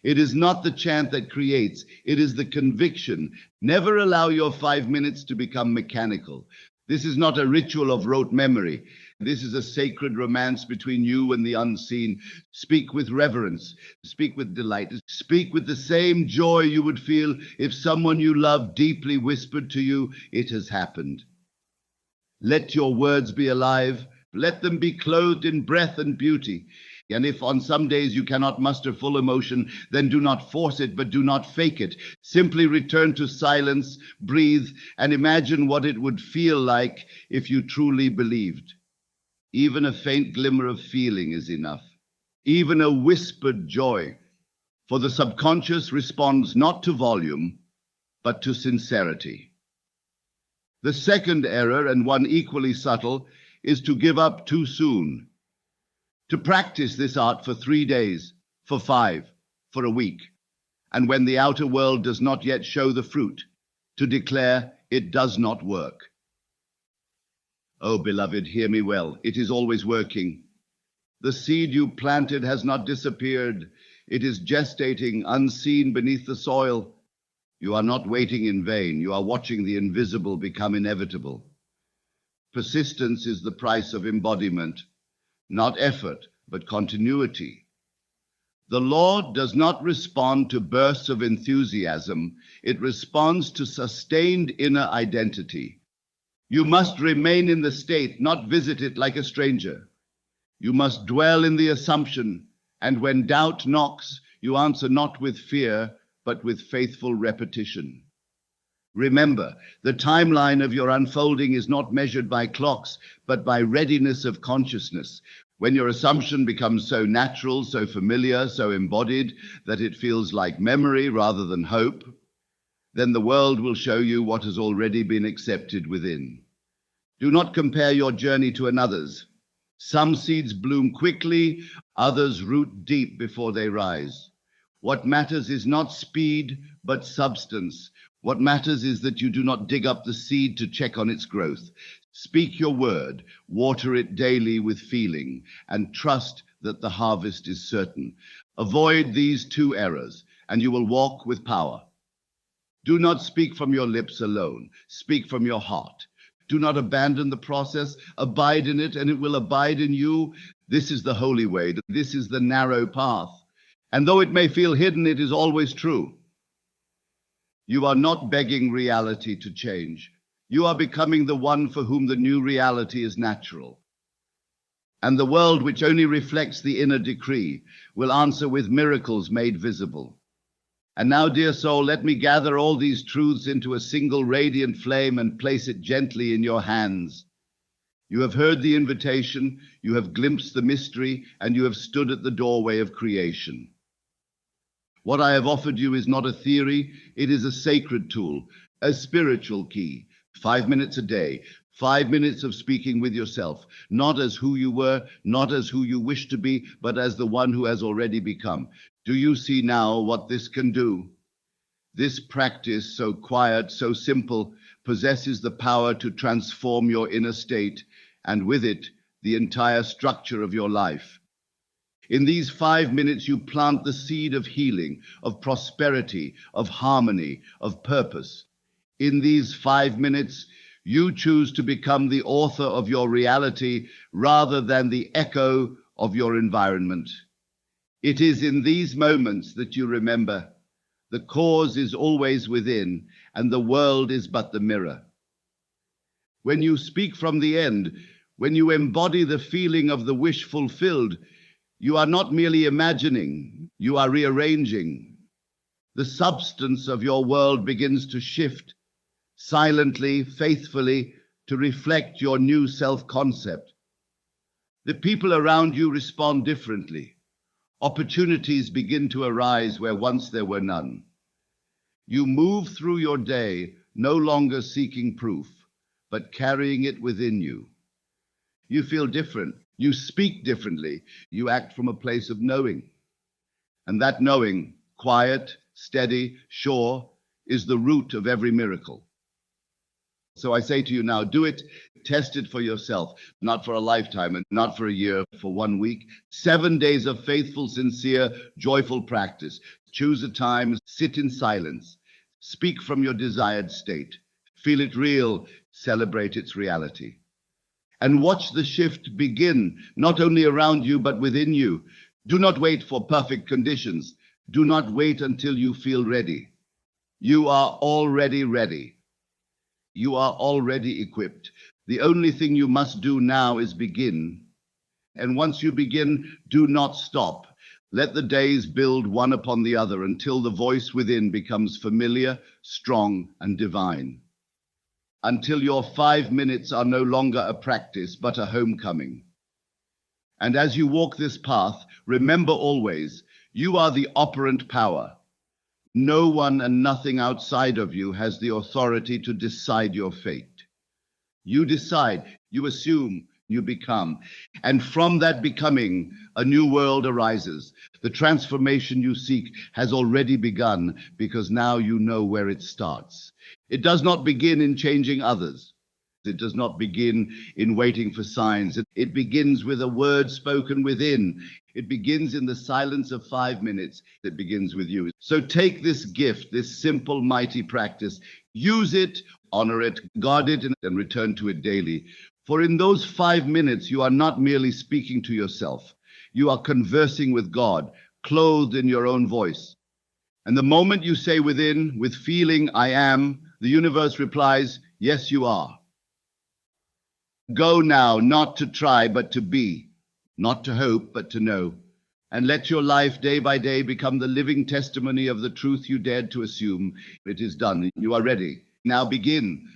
It is not the chant that creates, it is the conviction. Never allow your 5 minutes to become mechanical. This is not a ritual of rote memory. This is a sacred romance between you and the unseen. Speak with reverence. Speak with delight. Speak with the same joy you would feel if someone you love deeply whispered to you, it has happened. Let your words be alive. Let them be clothed in breath and beauty. And if on some days you cannot muster full emotion, then do not force it, but do not fake it. Simply return to silence, breathe, and imagine what it would feel like if you truly believed. Even a faint glimmer of feeling is enough. Even a whispered joy. For the subconscious responds not to volume, but to sincerity. The second error, and one equally subtle, is to give up too soon. To practice this art for 3 days, for 5, for a week, and when the outer world does not yet show the fruit, to declare it does not work. Oh, beloved, hear me well. It is always working. The seed you planted has not disappeared. It is gestating, unseen beneath the soil. You are not waiting in vain. You are watching the invisible become inevitable. Persistence is the price of embodiment. not effort, but continuity. The law does not respond to bursts of enthusiasm, it responds to sustained inner identity. You must remain in the state, not visit it like a stranger. You must dwell in the assumption, and when doubt knocks, you answer not with fear, but with faithful repetition. Remember, the timeline of your unfolding is not measured by clocks, but by readiness of consciousness. When your assumption becomes so natural, so familiar, so embodied, that it feels like memory rather than hope, then the world will show you what has already been accepted within. Do not compare your journey to another's. Some seeds bloom quickly, others root deep before they rise. What matters is not speed, but substance. What matters is that you do not dig up the seed to check on its growth. Speak your word, water it daily with feeling, and trust that the harvest is certain. Avoid these two errors, and you will walk with power. Do not speak from your lips alone. Speak from your heart. Do not abandon the process. Abide in it, and it will abide in you. This is the holy way. This is the narrow path. And though it may feel hidden, it is always true. You are not begging reality to change. You are becoming the one for whom the new reality is natural. And the world, which only reflects the inner decree, will answer with miracles made visible. And now, dear soul, let me gather all these truths into a single radiant flame and place it gently in your hands. You have heard the invitation, you have glimpsed the mystery, and you have stood at the doorway of creation. What I have offered you is not a theory, it is a sacred tool, a spiritual key. 5 minutes a day, 5 minutes of speaking with yourself, not as who you were, not as who you wish to be, but as the one who has already become. Do you see now what this can do? This practice, so quiet, so simple, possesses the power to transform your inner state, and with it, the entire structure of your life. In these 5 minutes, you plant the seed of healing, of prosperity, of harmony, of purpose. In these 5 minutes, you choose to become the author of your reality rather than the echo of your environment. It is in these moments that you remember the cause is always within, and the world is but the mirror. When you speak from the end, when you embody the feeling of the wish fulfilled, you are not merely imagining, you are rearranging. The substance of your world begins to shift, silently, faithfully, to reflect your new self-concept. The people around you respond differently. Opportunities begin to arise where once there were none. You move through your day, no longer seeking proof, but carrying it within you. You feel different. You speak differently. You act from a place of knowing. And that knowing, quiet, steady, sure, is the root of every miracle. So I say to you now, do it, test it for yourself, not for a lifetime and not for a year, for 1 week. 7 days of faithful, sincere, joyful practice. Choose a time, sit in silence, speak from your desired state, feel it real, celebrate its reality. And watch the shift begin, not only around you, but within you. Do not wait for perfect conditions. Do not wait until you feel ready. You are already ready. You are already equipped. The only thing you must do now is begin. And once you begin, do not stop. Let the days build one upon the other until the voice within becomes familiar, strong, and divine. Until your 5 minutes are no longer a practice, but a homecoming. And as you walk this path, remember always, you are the operant power. No one and nothing outside of you has the authority to decide your fate. You decide, you assume, you become. And from that becoming, a new world arises. The transformation you seek has already begun because now you know where it starts. It does not begin in changing others. It does not begin in waiting for signs. It begins with a word spoken within. It begins in the silence of 5 minutes. It begins with you. So take this gift, this simple, mighty practice, use it, honor it, guard it, and return to it daily. For in those 5 minutes, you are not merely speaking to yourself. You are conversing with God, clothed in your own voice. And the moment you say within, with feeling, I am, the universe replies, yes, you are. Go now, not to try, but to be, not to hope, but to know. And let your life day by day become the living testimony of the truth you dared to assume. It is done. You are ready. Now begin.